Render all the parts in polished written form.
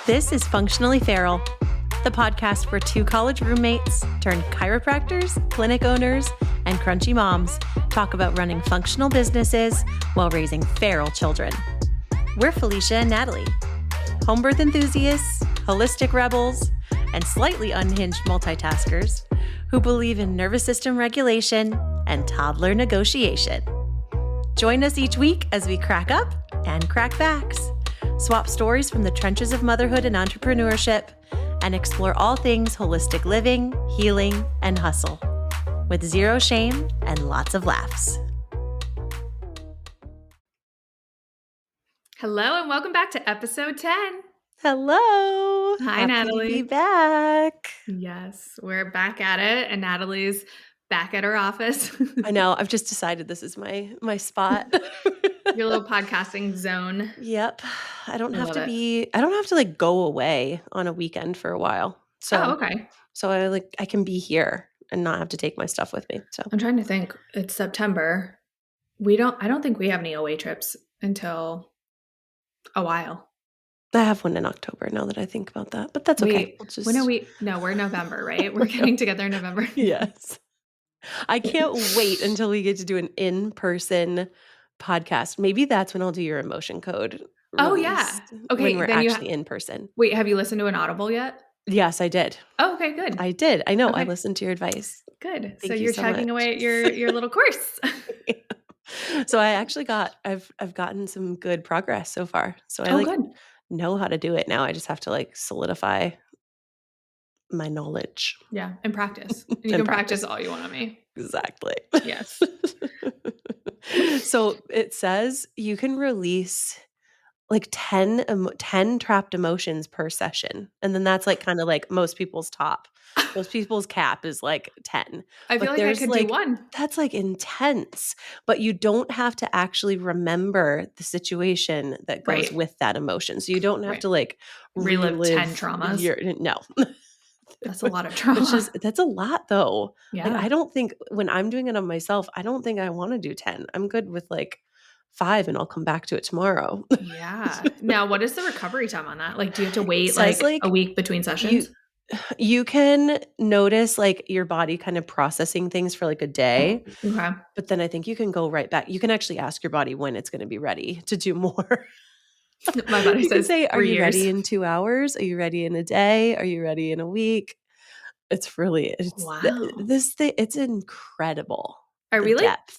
This is Functionally Feral, the podcast where two college roommates turned chiropractors, clinic owners, and crunchy moms talk about running functional businesses while raising feral children. We're Felicia and Natalie, home birth enthusiasts, holistic rebels, and slightly unhinged multitaskers who believe in nervous system regulation and toddler negotiation. Join us each week as we crack up and crack backs, swap stories from the trenches of motherhood and entrepreneurship, and explore all things holistic living, healing, and hustle, with zero shame and lots of laughs. Hello and welcome back to episode 10. Hello. Hi, Happy Natalie. to be back. Yes, we're back at it, and Natalie's back at her office. I know. I've just decided this is my spot. Your little podcasting zone. Yep. I don't have Love to it. I don't have to like go away on a weekend for a while. Oh, okay. So I can be here and not have to take my stuff with me. So I'm trying to think. It's September. I don't think we have any away trips until a while. I have one in October now that I think about that, but that's okay. When are we? No, we're November, right? We're getting together in November. Yes. I can't wait until we get to do an in-person podcast. Maybe that's when I'll do your emotion code Oh, yeah. release, Okay, when we're then actually in person. Wait, have you listened to an Audible yet? Yes, I did. Oh, okay, good. I did. I know. I Okay. listened to your advice. Good. Thank So you you're so chugging much. away at your little course. So I actually I've gotten some good progress so far. So I Good. know how to do it now. I just have to solidify my knowledge. Yeah, and practice. And you And can practice all you want on me. Exactly. Yes. So it says you can release 10 trapped emotions per session. And then that's kind of like most people's top. Most people's cap is 10. I feel But like I there's could do one. that's intense. But you don't have to actually remember the situation that goes Right. with that emotion. So you don't have Right. to Relive 10 traumas. No. That's a lot of trauma. That's a lot though. Yeah. I don't think when I'm doing it on myself, I don't think I want to do 10. I'm good with 5 and I'll come back to it tomorrow. Yeah. Now, what is the recovery time on that? Do you have to wait It says, a week between sessions? You can notice your body kind of processing things for a day. Okay. But then I think you can go right back. You can actually ask your body when it's going to be ready to do more. My body You can says say, are 3 you years. ready in 2 hours? Are you ready in a day? Are you ready in a week? Wow. It's incredible. Are we depth.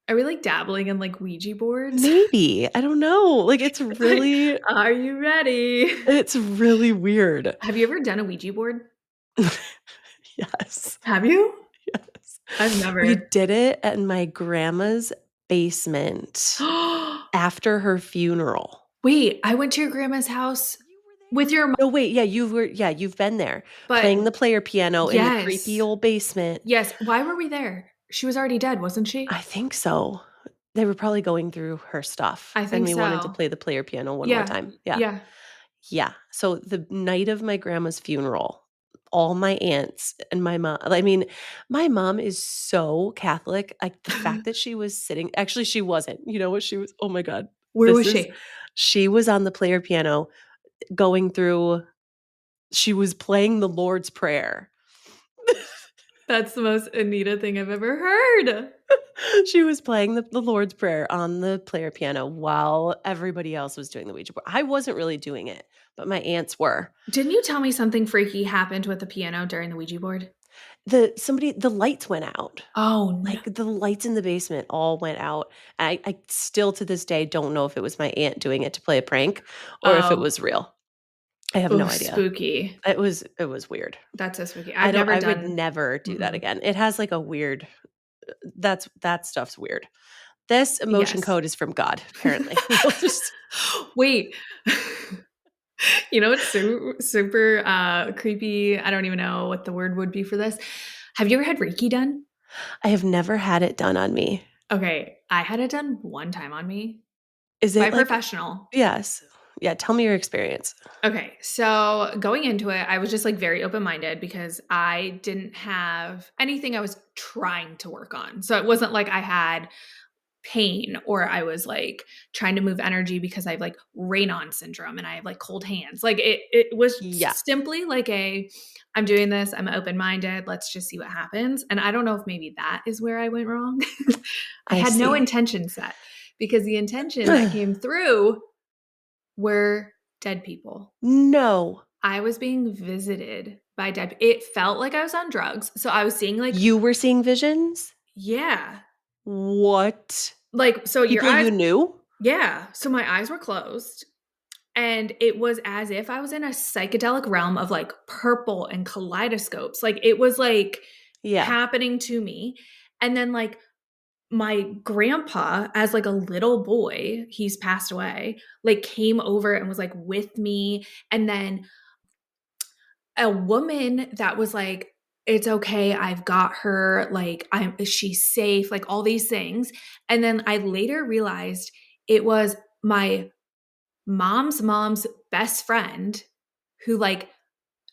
Are we dabbling in Ouija boards? Maybe. I don't know. It's really Are you ready? It's really weird. Have you ever done a Ouija board? Yes. Have you? Yes. I've never. We did it at my grandma's basement after her funeral. Wait, I went to your grandma's house with your mom. No, wait. Yeah, you've been there. But playing the player piano in the yes. creepy old basement. Yes. Why were we there? She was already dead, wasn't she? I think so. They were probably going through her stuff. I think and we so. wanted to play the player piano one more time. Yeah. Yeah. Yeah. So the night of my grandma's funeral, all my aunts and my mom, my mom is so Catholic. The fact that she was sitting, actually, she wasn't. You know what she was? Oh my God. Where was she? She was on the player piano she was playing the Lord's Prayer. That's the most Anita thing I've ever heard. She was playing the Lord's Prayer on the player piano while everybody else was doing the Ouija board. I wasn't really doing it, but my aunts were. Didn't you tell me something freaky happened with the piano during the Ouija board? The lights went out. Oh, no. The lights in the basement all went out. I still to this day don't know if it was my aunt doing it to play a prank or if it was real. I have no idea. Spooky. It was weird. That's so spooky. I would never do that again. It has a weird. That stuff's weird. This emotion code is from God, apparently. Wait. It's super creepy. I don't even know what the word would be for this. Have you ever had Reiki done? I have never had it done on me. Okay. I had it done one time on me. Is it by professional? Yes. Yeah. Tell me your experience. Okay. So going into it, I was just very open-minded because I didn't have anything I was trying to work on. So it wasn't like I had pain, or I was like trying to move energy because I have like Raynaud syndrome and I have like cold hands. Like it was Yeah. simply like I'm doing this, I'm open-minded, let's just see what happens. And I don't know if maybe that is where I went wrong. I had no intention set, because the intention that came through were dead people. No. I was being visited by dead. It felt like I was on drugs. So I was seeing like, You were seeing visions? yeah. What? Like, so your People eyes, you knew? yeah. So my eyes were closed. And it was as if I was in a psychedelic realm of like purple and kaleidoscopes. Like it was like Yeah. happening to me. And then like my grandpa, as like a little boy, he's passed away, like came over and was like with me. And then a woman that was like, it's okay, I've got her, like she's safe, like all these things. And then I later realized it was my mom's best friend who like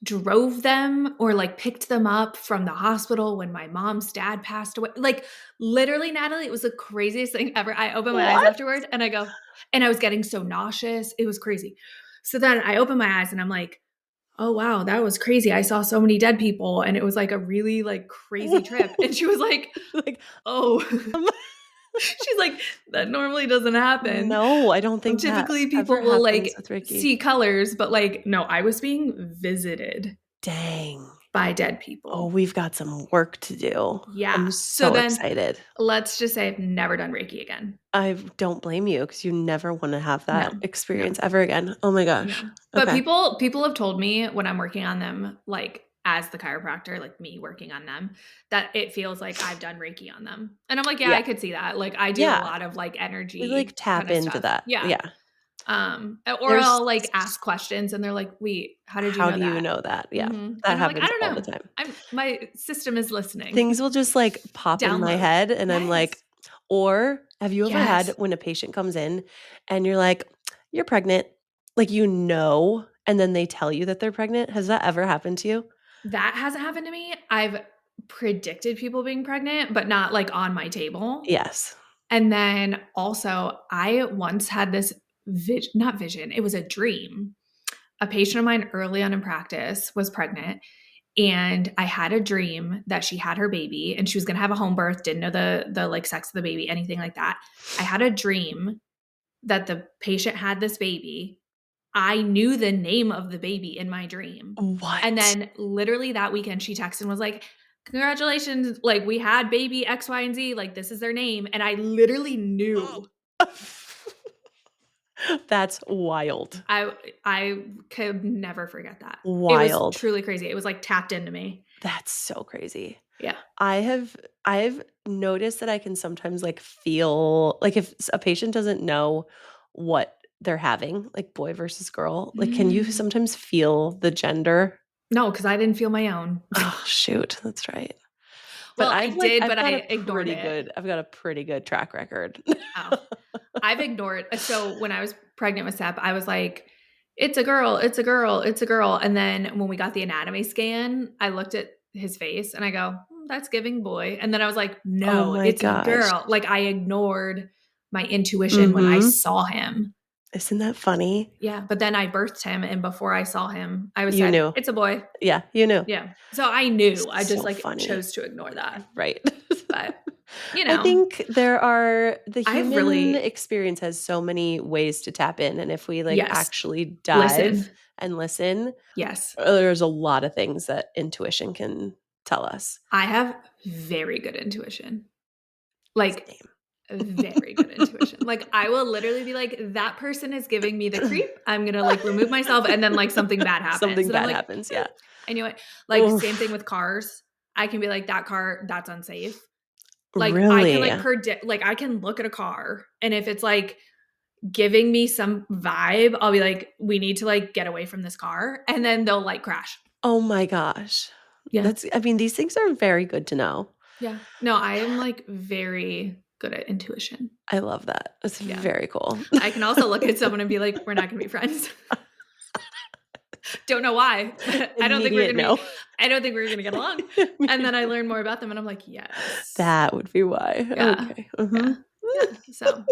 drove them or like picked them up from the hospital when my mom's dad passed away. Like literally, Natalie, it was the craziest thing ever. I opened my eyes What? afterward and I go, and I was getting so nauseous. It was crazy. So then I opened my eyes and I'm like, oh wow, that was crazy. I saw so many dead people and it was like a really like crazy trip. And she was like, Like, oh, she's like, that normally doesn't happen. no, I don't think that Typically ever people will happens like with Ricky. see colors, but like, no, I was being visited Dang. by dead Oh, people. we've got some work to do. Yeah. I'm So so then excited. let's just say I've never done Reiki again. I don't blame you, because you never wanna have that No, experience ever again. Oh my gosh. no. But Okay. people have told me when I'm working on them, like as the chiropractor, like me working on them, that it feels like I've done Reiki on them. And I'm like, yeah, Yeah. I could see that. Like I do a Yeah. lot of like We, energy tap kind of into stuff. that. Yeah. Yeah. Or There's I'll like ask questions and they're like, wait, how did you how know do you that? know that? Yeah. And That I'm like, I happens all don't the know. time. My system is listening. Things will just, like, pop in my Download. head, and I'm like, Yes. or have you ever had Yes. when a patient comes in and you're like, "You're pregnant," like, and then they tell you that they're pregnant? Has that ever happened to you? That hasn't happened to me. I've predicted people being pregnant, but not like on my table. Yes. And then also, I once had this not vision, it was a dream. A patient of mine early on in practice was pregnant, and I had a dream that she had her baby and she was going to have a home birth, didn't know the like sex of the baby, anything like that. I had a dream that the patient had this baby. I knew the name of the baby in my dream. And What? then literally that weekend she texted and was like, congratulations, like we had baby X, Y, and Z, like this is their name. And I literally knew. That's wild. I could never forget that. It was Wild. truly crazy. It was like tapped into me. That's so crazy. Yeah. I've noticed that I can sometimes, like, feel like, if a patient doesn't know what they're having, like boy versus girl, like, can you Mm. sometimes feel the gender? No, because I didn't feel my own. Oh, shoot, that's right. But Well, I did, I've but I got ignored it. I've got a pretty good track record. Oh, I've ignored. So when I was pregnant with Sep, I was like, it's a girl, it's a girl, it's a girl. And then when we got the anatomy scan, I looked at his face and I go, that's giving boy. And then I was like, Oh no, my it's a gosh. girl. Like I ignored my intuition when I Mhm. saw him. Isn't that funny? Yeah. But then I birthed him. And before I saw him, I was You said, knew. it's a boy. Yeah, you knew. Yeah. So I knew. I just So like funny. chose to ignore that. Right. But, I think the I've human really, experience has so many ways to tap in, and if we, like, yes, actually dive listen. and listen, Yes. there's a lot of things that intuition can tell us. I have very good intuition. Like Same. very good intuition. Like I will literally be like, that person is giving me the creep. I'm gonna like remove myself, and then like something bad happens. Something And I'm bad like, happens, yeah. I knew it. Like same thing Oof. with cars. I can be like, that car, that's unsafe. Like I can Really? like predict, like I can look at a car, and if it's like giving me some vibe, I'll be like, we need to like get away from this car, and then they'll like crash. Oh my gosh. Yeah. These things are very good to know. Yeah. No, I am like very good at intuition. I love that. It's Yeah. very cool. I can also look at someone and be like, we're not going to be friends. Don't know why. I don't think Immediate no. I don't think we're going to get along. And then I learn more about them and I'm like, yes. That would be why. Yeah. Okay. Yeah. Yeah. So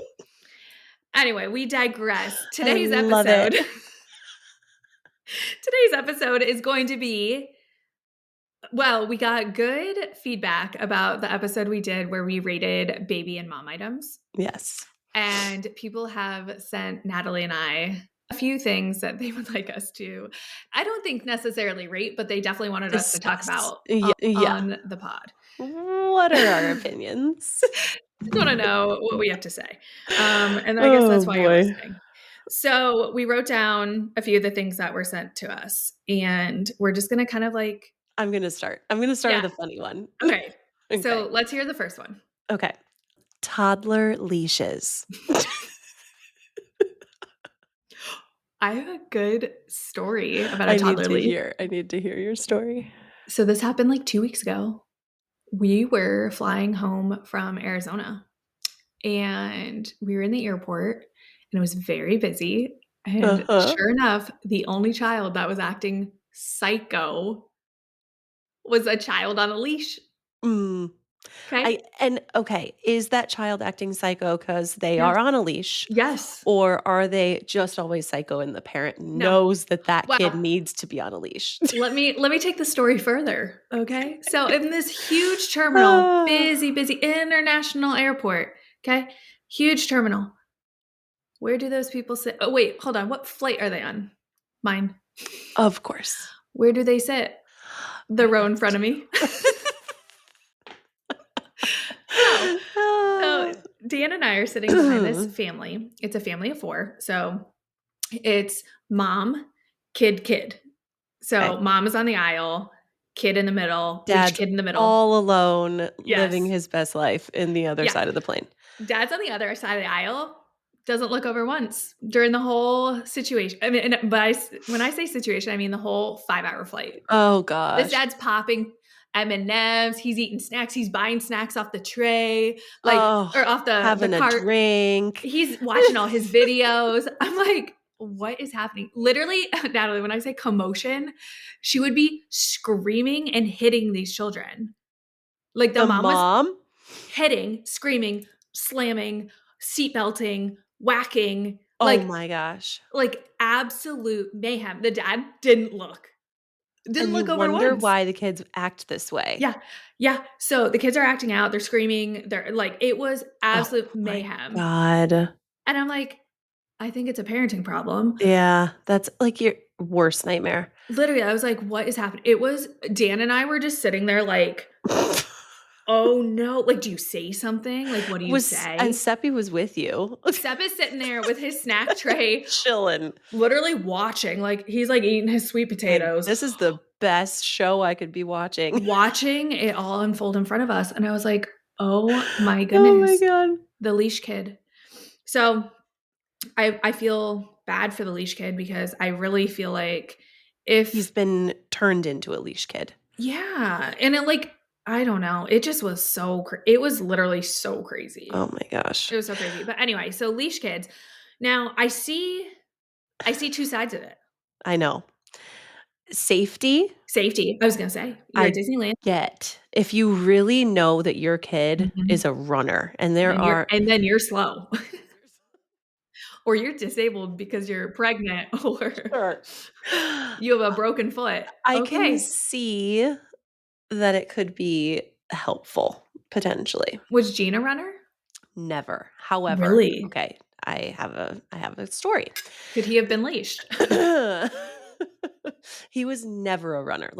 anyway, we digress. I love it. Today's episode is going to be, well, we got good feedback about the episode we did where we rated baby and mom items. Yes. And people have sent Natalie and I a few things that they would like us to, I don't think necessarily rate, but they definitely wanted us to talk Discuss. about Yeah. on the pod. What are our opinions? Just want to know what we have to say. And I guess Oh that's why you're boy. listening. So we wrote down a few of the things that were sent to us, and we're just going to kind of like. I'm going to start. I'm going to start Yeah. with a funny one. Okay. Okay. So let's hear the first one. Okay. Toddler leashes. I have a good story about a toddler leash. I need to hear your story. So this happened like 2 weeks ago. We were flying home from Arizona, and we were in the airport, and it was very busy. And sure enough, the only child that was acting psycho was a child on a leash. Mm. Okay. Is that child acting psycho because they Yes. are on a leash? Yes. Or are they just always psycho and the parent No. knows that kid Well, needs to be on a leash? let me take the story further. Okay. So in this huge terminal, busy international airport. Okay. Huge terminal. Where do those people sit? Oh, wait, hold on. What flight are they on? Mine. Of course. Where do they sit? The row in front of me. So Dan and I are sitting behind this family. It's a family of 4. So it's mom, kid. So Okay. mom is on the aisle, kid in the middle, Dad's leash kid in the middle. all alone, Yes. living his best life in the other Yeah. side of the plane. Dad's on the other side of the aisle, doesn't look over once during the whole situation. I mean, when I say situation, I mean the whole 5-hour flight. Oh gosh. This dad's popping M&Ms. He's eating snacks. He's buying snacks off the tray, or off the having cart. a drink. He's watching all his videos. I'm like, what is happening? Literally, Natalie, when I say commotion, she would be screaming and hitting these children. Like the mom was hitting, screaming, slamming, seatbelting, whacking. Oh my gosh. Like absolute mayhem. The dad didn't look. Didn't look over once. Wonder why the kids act this way. Yeah. So the kids are acting out. They're screaming. They're like, it was absolute mayhem. God. And I'm like, I think it's a parenting problem. Yeah. That's like your worst nightmare. Literally, I was like, what is happening? It was Dan and I were just sitting there like, oh no. Like, do you say something? Like, what do you say? And Seppi was with you. Sepp is sitting there with his snack tray, chilling, literally watching. Like, he's like eating his sweet potatoes. This is the best show I could be watching. Watching it all unfold in front of us. And I was like, oh my goodness. Oh my God. The leash kid. So I feel bad for the leash kid because I really feel like if he's been turned into a leash kid. Yeah. And it like, I don't know. It just was it was literally so crazy. Oh my gosh. It was so crazy. But anyway, so leash kids. Now I see 2 sides of it. I know. Safety. I was going to say, you're at Disneyland. If you really know that your kid is a runner and and then you're slow. Or you're disabled because you're pregnant or you have a broken foot. I can see that it could be helpful, potentially. Was Gene a runner? Never. However, really? Okay, I have a story. Could he have been leashed? He was never a runner.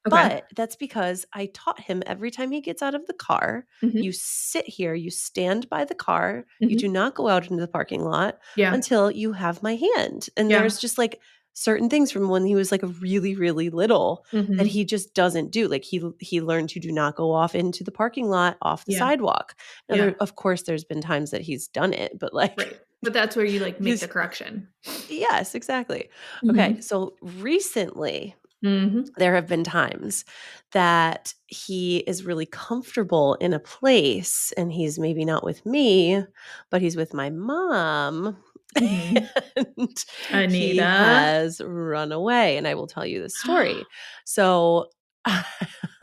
But that's because I taught him every time he gets out of the car, you sit here, you stand by the car, you do not go out into the parking lot until you have my hand. And there's just like certain things from when he was like really, really little that he just doesn't do. Like he learned to do not go off into the parking lot, off the sidewalk. Now, of course, there's been times that he's done it, but like. Right. But that's where you like make the correction. Yes, exactly. Okay. So recently, there have been times that he is really comfortable in a place and he's maybe not with me, but he's with my mom. And Anita. He has run away. And I will tell you the story. So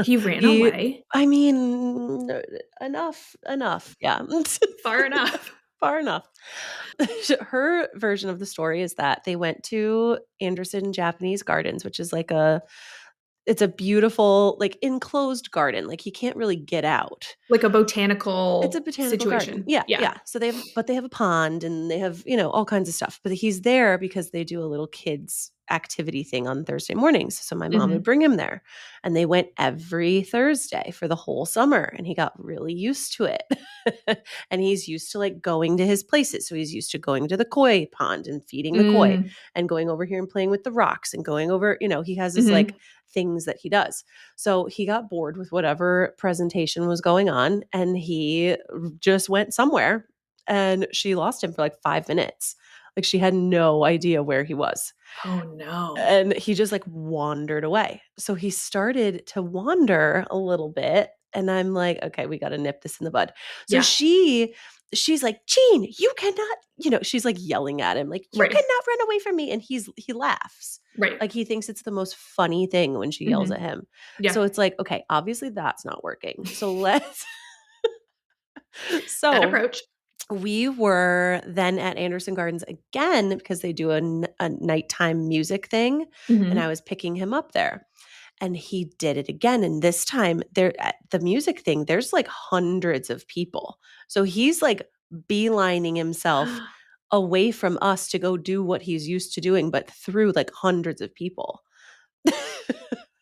He ran He away? I mean, enough, yeah. Far enough. Far enough. Her version of the story is that they went to Anderson Japanese Gardens, which is like it's a beautiful, like, enclosed garden, like, he can't really get out. Like a It's a botanical botanical garden. situation. Yeah, Yeah. yeah. So they have a pond and they have, all kinds of stuff. But he's there because they do a little kids activity thing on Thursday mornings. So my mom would Mhm. bring him there. And they went every Thursday for the whole summer and he got really used to it. And he's used to like going to his places. So he's used to going to the koi pond and feeding the koi Mm. and going over here and playing with the rocks and going over, he has his like Mhm. things that he does. So he got bored with whatever presentation was going on and he just went somewhere and she lost him for like 5 minutes. Like she had no idea where he was. Oh, no. And he just like wandered away. So he started to wander a little bit and I'm like, okay, we got to nip this in the bud. So Yeah. she's like, "Gene, you cannot," she's like yelling at him like, "You Right. cannot run away from me." And he laughs. Right. Like he thinks it's the most funny thing when she yells at Mhm. him. Yeah. So it's like, okay, obviously that's not working. So let's That so approach. we were then at Anderson Gardens again because they do a nighttime music thing, and I Mhm. was picking him up there. And he did it again, and this time there at the music thing, there's, like, hundreds of people. So he's, like, beelining himself away from us to go do what he's used to doing, but through, like, hundreds of people.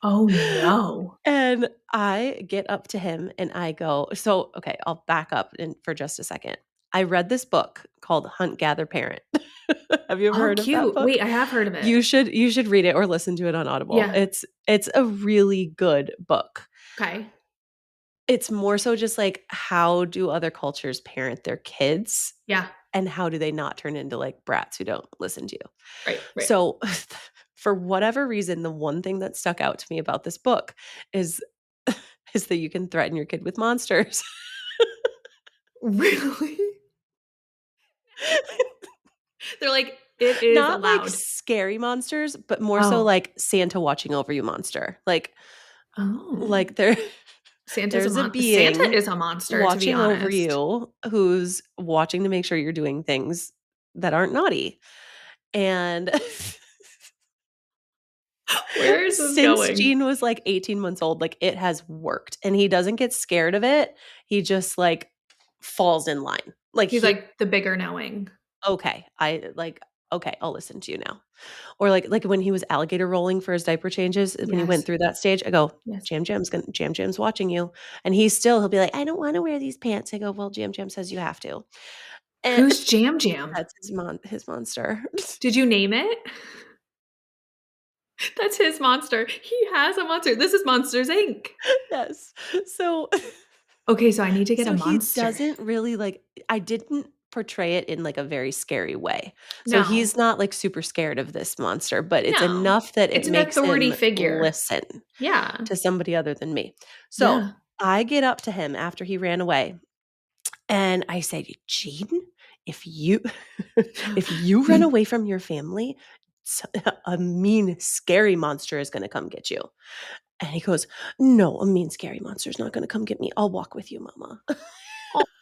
Oh, no. And I get up to him and I go so, okay, I'll back up for just a second. I read this book called Hunt, Gather, Parent. Have you ever Oh, heard of that cute. book? Wait, I have heard of it. You should read it or listen to it on Audible. Yeah. It's a really good book. Okay. It's more so just like how do other cultures parent their kids Yeah. and how do they not turn into like brats who don't listen to you? Right, right. So for whatever reason, the one thing that stuck out to me about this book is is that you can threaten your kid with monsters. Really? They're like, "It is Not like allowed." scary monsters, but more so Oh. like Santa watching over you monster. Oh. Like there Santa's there's a Santa being is a monster, to be watching over honest. you who's watching to make sure you're doing things that aren't naughty. And Where is this since going? Gene was like 18 months old, like it has worked and he doesn't get scared of it. He just like falls in line. Like He's he like the bigger knowing. okay, okay, I'll listen to you now. Or like when he was alligator rolling for his diaper changes, when he went Yes. through that stage, I go, Yes. Jam Jam's watching you. And he'll be like, I don't want to wear these pants. I go, well, Jam Jam says you have to. And Who's Jam Jam? that's his monster. Did you name it? That's his monster. He has a monster. This is Monsters, Inc. Yes. So Okay, so I need to get a so he monster. doesn't really like I didn't portray it in like a very scary way. So No. he's not like super scared of this monster, but it's No. enough that it It's an makes authority him figure. listen Yeah. to somebody other than me. So Yeah. I get up to him after he ran away and I say, Gene, if you if you run away from your family, a mean, scary monster is going to come get you. And he goes, no, a mean, scary monster is not going to come get me. I'll walk with you, mama.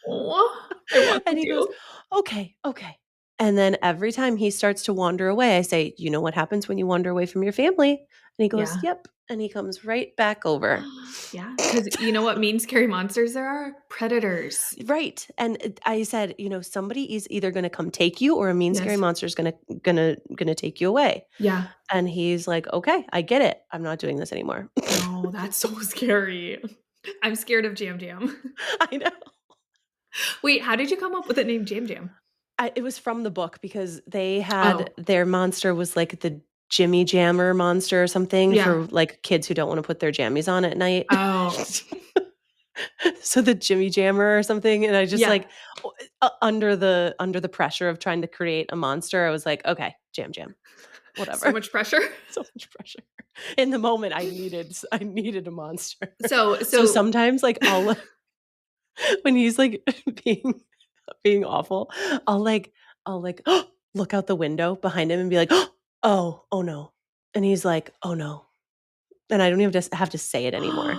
Oh, I walk And with he goes, you. okay, okay. And then every time he starts to wander away, I say, you know what happens when you wander away from your family? And he goes, Yeah. yep. And he comes right back over. Yeah, because you know what mean scary monsters there are? Predators. Right. And I said, somebody is either going to come take you or a mean scary Yes. monster is going to take you away. Yeah. And he's like, okay, I get it. I'm not doing this anymore. No, that's so scary. I'm scared of Jam Jam. I know. Wait, how did you come up with the name Jam Jam? It was from the book because they had Oh, their monster was like the Jimmy Jammer monster or something yeah. for like kids who don't want to put their jammies on at night. Oh. So the Jimmy Jammer or something, and I just Yeah. like under the pressure of trying to create a monster, I was like, okay, Jam Jam, So whatever. much pressure. So much pressure. In the moment, I needed a monster. So So so sometimes, like I'll when he's like being awful, I'll like look out the window behind him and be like, oh no, and he's like, oh no, And I don't even just have to say it anymore.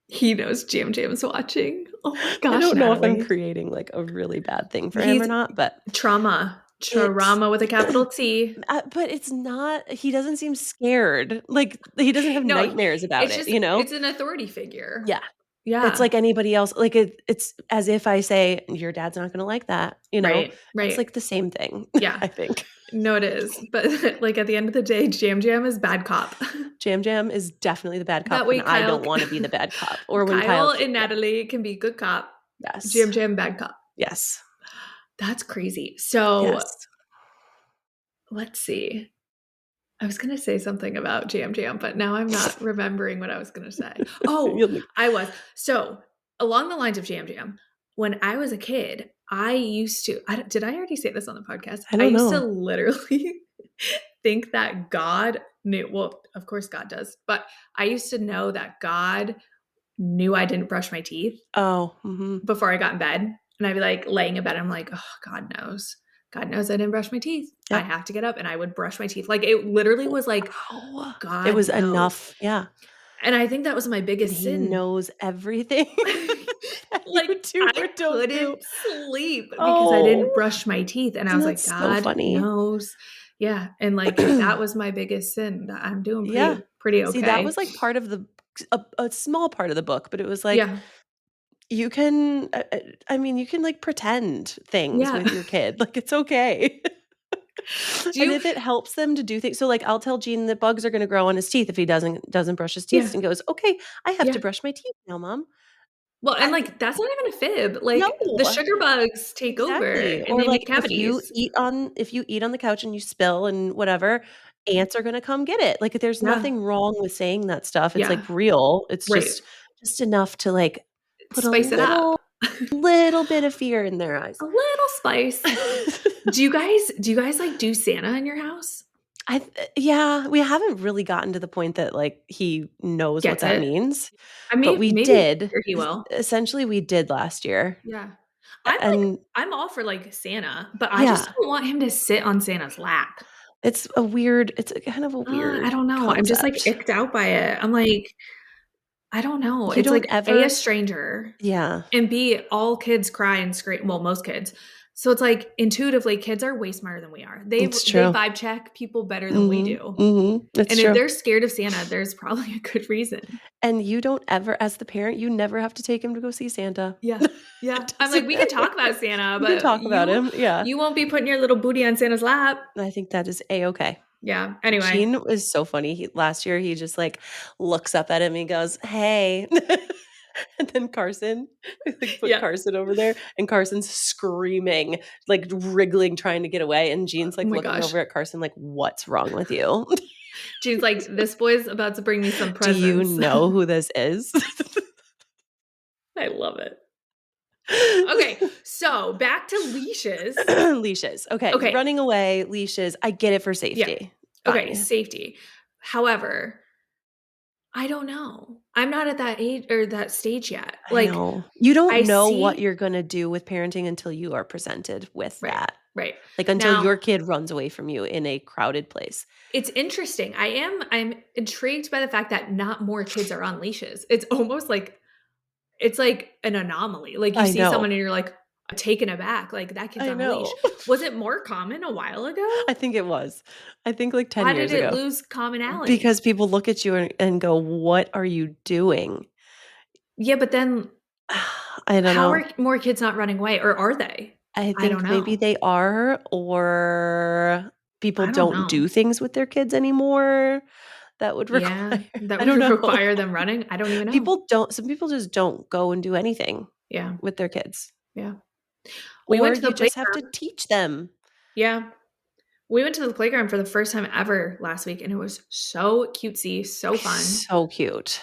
He knows Jam Jam's watching. Oh my I gosh, don't know if I'm Natalie. creating like a really bad thing for him or He's not, but trauma it's with a capital T. but it's not, he doesn't seem scared. Like he doesn't have No, nightmares about it's it, just you know? it's an authority figure. Yeah. It's Yeah. like anybody else. Like it's as if I say, your dad's not going to like that, you know? Right. It's Right. like the same thing, Yeah. I think. No, it is. But like at the end of the day, Jam Jam is bad cop. Jam Jam is definitely the bad That cop when way I Kyle don't want to be the bad cop or when Kyle Kyle and yeah. Natalie can be good cop. Yes. Jam Jam bad cop. Yes. That's crazy. So Yes. let's see. I was going to say something about Jam Jam, but now I'm not remembering what I was going to say. Oh, You'll be- I was. So, along the lines of Jam Jam, when I was a kid, I used to, did I already say this on the podcast? I I don't used to know. literally think that God knew, well, of course God does, but I used to know that God knew I didn't brush my teeth Oh, mhm. before I got in bed. And I'd be like laying in bed. I'm like, oh, God knows. God knows I didn't brush my teeth. I Yep. have to get up and I would brush my teeth. Like it literally was like, Wow. It God was knows. enough. Yeah. And I think that was my And biggest he sin. knows everything that Like you do I or don't do. couldn't sleep because I Oh, didn't brush my teeth. And I isn't was that like, so God funny? knows. Yeah. And like that was my biggest sin. I'm doing Yeah. pretty See, that okay. was like part of the a small part of the book, but it was like Yeah. you can I mean, you can like pretend things Yeah. with your kid. Like it's okay. Do And you if it helps them to do things, so like I'll tell Gene that bugs are going to grow on his teeth if he doesn't brush his teeth yeah. and goes, "Okay, I have to Yeah. brush my teeth now, mom." Well, and I, like that's not even a fib. no. Like the sugar bugs take over Exactly. and Or they like make cavities. if you eat on the couch and you spill and whatever, ants are gonna come get it. Like there's Yeah. nothing wrong with saying that stuff. It's Yeah. like real. It's Right. just enough to like put a Spice it up. little bit of fear in their eyes. A little spice. Do you guys like do Santa in your house? Yeah, we haven't really gotten to the point that like he knows what Gets that it? means, I but may we maybe this did. year he will. Essentially we did last year. Yeah. And I'm all for like Santa, but I just yeah, don't want him to sit on Santa's lap. it's a kind of a I weird don't know. I'm just like concept. icked out by it. I'm like, I don't know. You It's don't like a ever stranger yeah, and B all kids cry and scream. Well, most kids. So it's like intuitively, kids are way smarter than we are. it's They true. vibe check people better than we Mhm, do. mhm, it's And if true. they're scared of Santa, there's probably a good reason. And you don't ever as the parent, you never have to take him to go see Santa. Yeah. Yeah. It I'm like, doesn't we can matter. talk about Santa, You can but talk about him, yeah. you won't be putting your little booty on Santa's lap. I think that is A-okay. Yeah. Anyway. Gene is so funny. Last year, he just, like, looks up at him, and he goes, "Hey." And then Carson we, like, put Yeah. Carson over there, and Carson's screaming, like, wriggling, trying to get away, and Gene's, Oh like, my looking gosh. over at Carson like, "What's wrong with you? Gene's like, this boy's about to bring me some Do you presents. know who this is?" I love it. Okay. So back to leashes. Leashes. Okay, Okay. running away, leashes, I get it for Yeah. safety. Okay. Fine. Safety. However, I don't know. I'm not at that age or that stage yet. I Like, know. You don't I know what see. you're gonna do with parenting until you are presented with Right. that. Right. Like, until Now, your kid runs away from you in a crowded place. it's interesting. I'm intrigued by the fact that not more kids are on leashes. It's like an anomaly. Like you I see know. someone and you're like taken aback, like that kid's I on a leash. know. Was it more common a while ago? I think it was. I think, like, 10 Why did years it ago. lose commonality? Because people look at you and go, "What are you doing?" Yeah, but then I don't how know. are more kids not running away or are they? I I don't think maybe know. they are, or people I don't don't know. do things with their kids anymore that would Yeah, require that I would don't know. require them running. I don't even know. People don't some people just don't go and do anything Yeah. with their kids, Yeah. We or went to the you just have to playground. teach them. Yeah. We went to the playground for the first time ever last week, and it was so cutesy, so fun. So cute.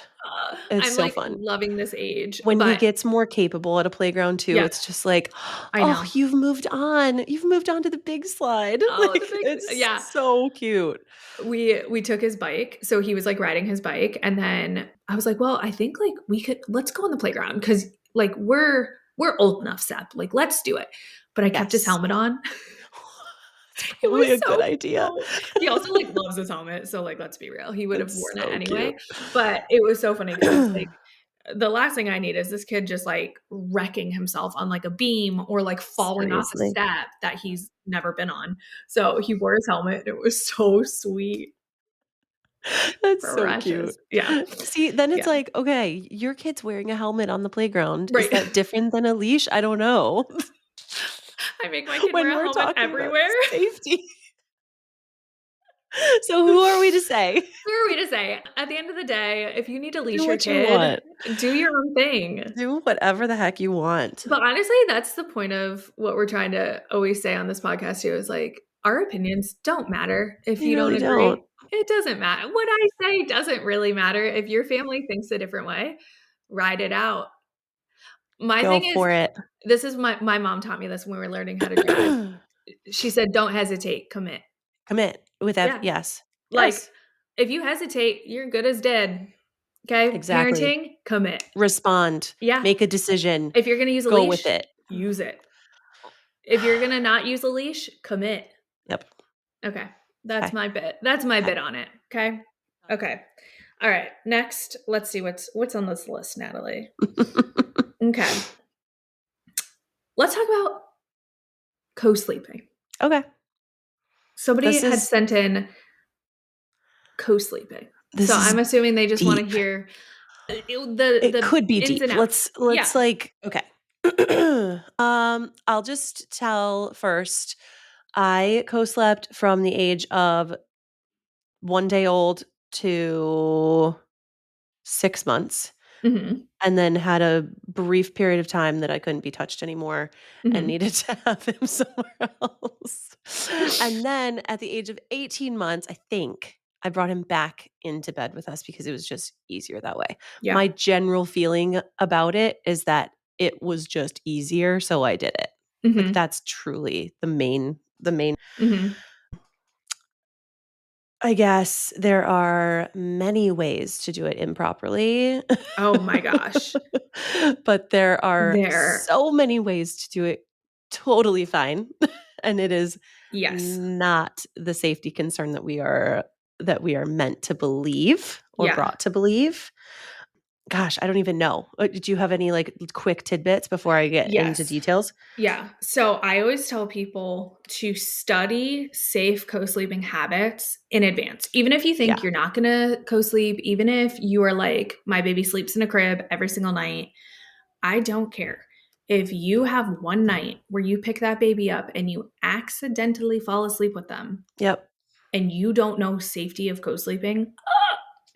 It's I'm, so like, fun. loving this age, When he but gets more capable at a playground too, yeah, it's just like, I "Oh, know. you've moved on. You've moved on to the big slide." Oh, the Like, big it's yeah. so cute. We took his bike, so he was, like, riding his bike, and then I was like, "Well, I think, like, let's go on the playground because like, we're old enough, Sep, like, let's do it." But I kept his Yes. helmet on. That's It probably was a good so idea. cute. He also, like, loves his helmet, so, like, let's be real, he would have That's worn it so anyway, cute. but it was so funny because it's like, the last thing I need is this kid just, like, wrecking himself on, like, a beam or, like, falling off a Seriously. step that he's never been on. So, he wore his helmet, and it was so sweet. That's so cute. Precious. Yeah. See, then it's Yeah. like, okay, your kid's wearing a helmet on the playground. Is Right. that different than a leash? I don't know. I make my kid wear When a we're helmet talking about everywhere. safety. So who are we to say? Who are we to say? At the end of the day, if you need to Do leash your what you kid, want. do your own thing. Do whatever the heck you want. But honestly, that's the point of what we're trying to always say on this podcast too, is like, our opinions don't matter if They you don't really don't. agree. It doesn't matter. What I say doesn't really matter. If your family thinks a different way, ride it out. My Go thing is, for it. this is my mom taught me this when we were learning how to drive. She said, "Don't hesitate, commit." Commit with Yeah. yes. Like, Yes. if you hesitate, you're good as dead. Okay? Exactly. Parenting, commit. Respond. Yeah. Make a decision. If you're gonna use a Go with leash, it. use it. If you're gonna not use a leash, commit. Yep. Okay. That's Okay. my bit. That's my Okay. bit on it. Okay? Okay. All right. Next, let's see what's on this list, Natalie. Okay. Let's talk about co-sleeping. Okay. Somebody This had is sent in co-sleeping. So this is I'm assuming they just want to deep. hear It the could be ins deep. and outs. Yeah. Let's like okay. I'll just tell first. I co-slept from the age of 1 day old to 6 months, Mhm. and then had a brief period of time that I couldn't be touched anymore and Mhm. needed to have him somewhere else. And then at the age of 18 months, I think I brought him back into bed with us because it was just easier that way. Yeah. My general feeling about it is that it was just easier, so I did it. Like Mhm. that's truly the main. Mhm. I guess there are many ways to do it improperly. Oh my gosh. But there are There. so many ways to do it totally fine, and it is Yes. not the safety concern that we are meant to believe or Yeah. brought to believe. Gosh, I don't even know. Did you have any, like, quick tidbits before I get into Yes. details? Yeah. So I always tell people to study safe co-sleeping habits in advance. Even if you think Yeah. you're not going to co-sleep, even if you are like, my baby sleeps in a crib every single night, I don't care. If you have one night where you pick that baby up and you accidentally fall asleep with them Yep. and you don't know safety of co-sleeping,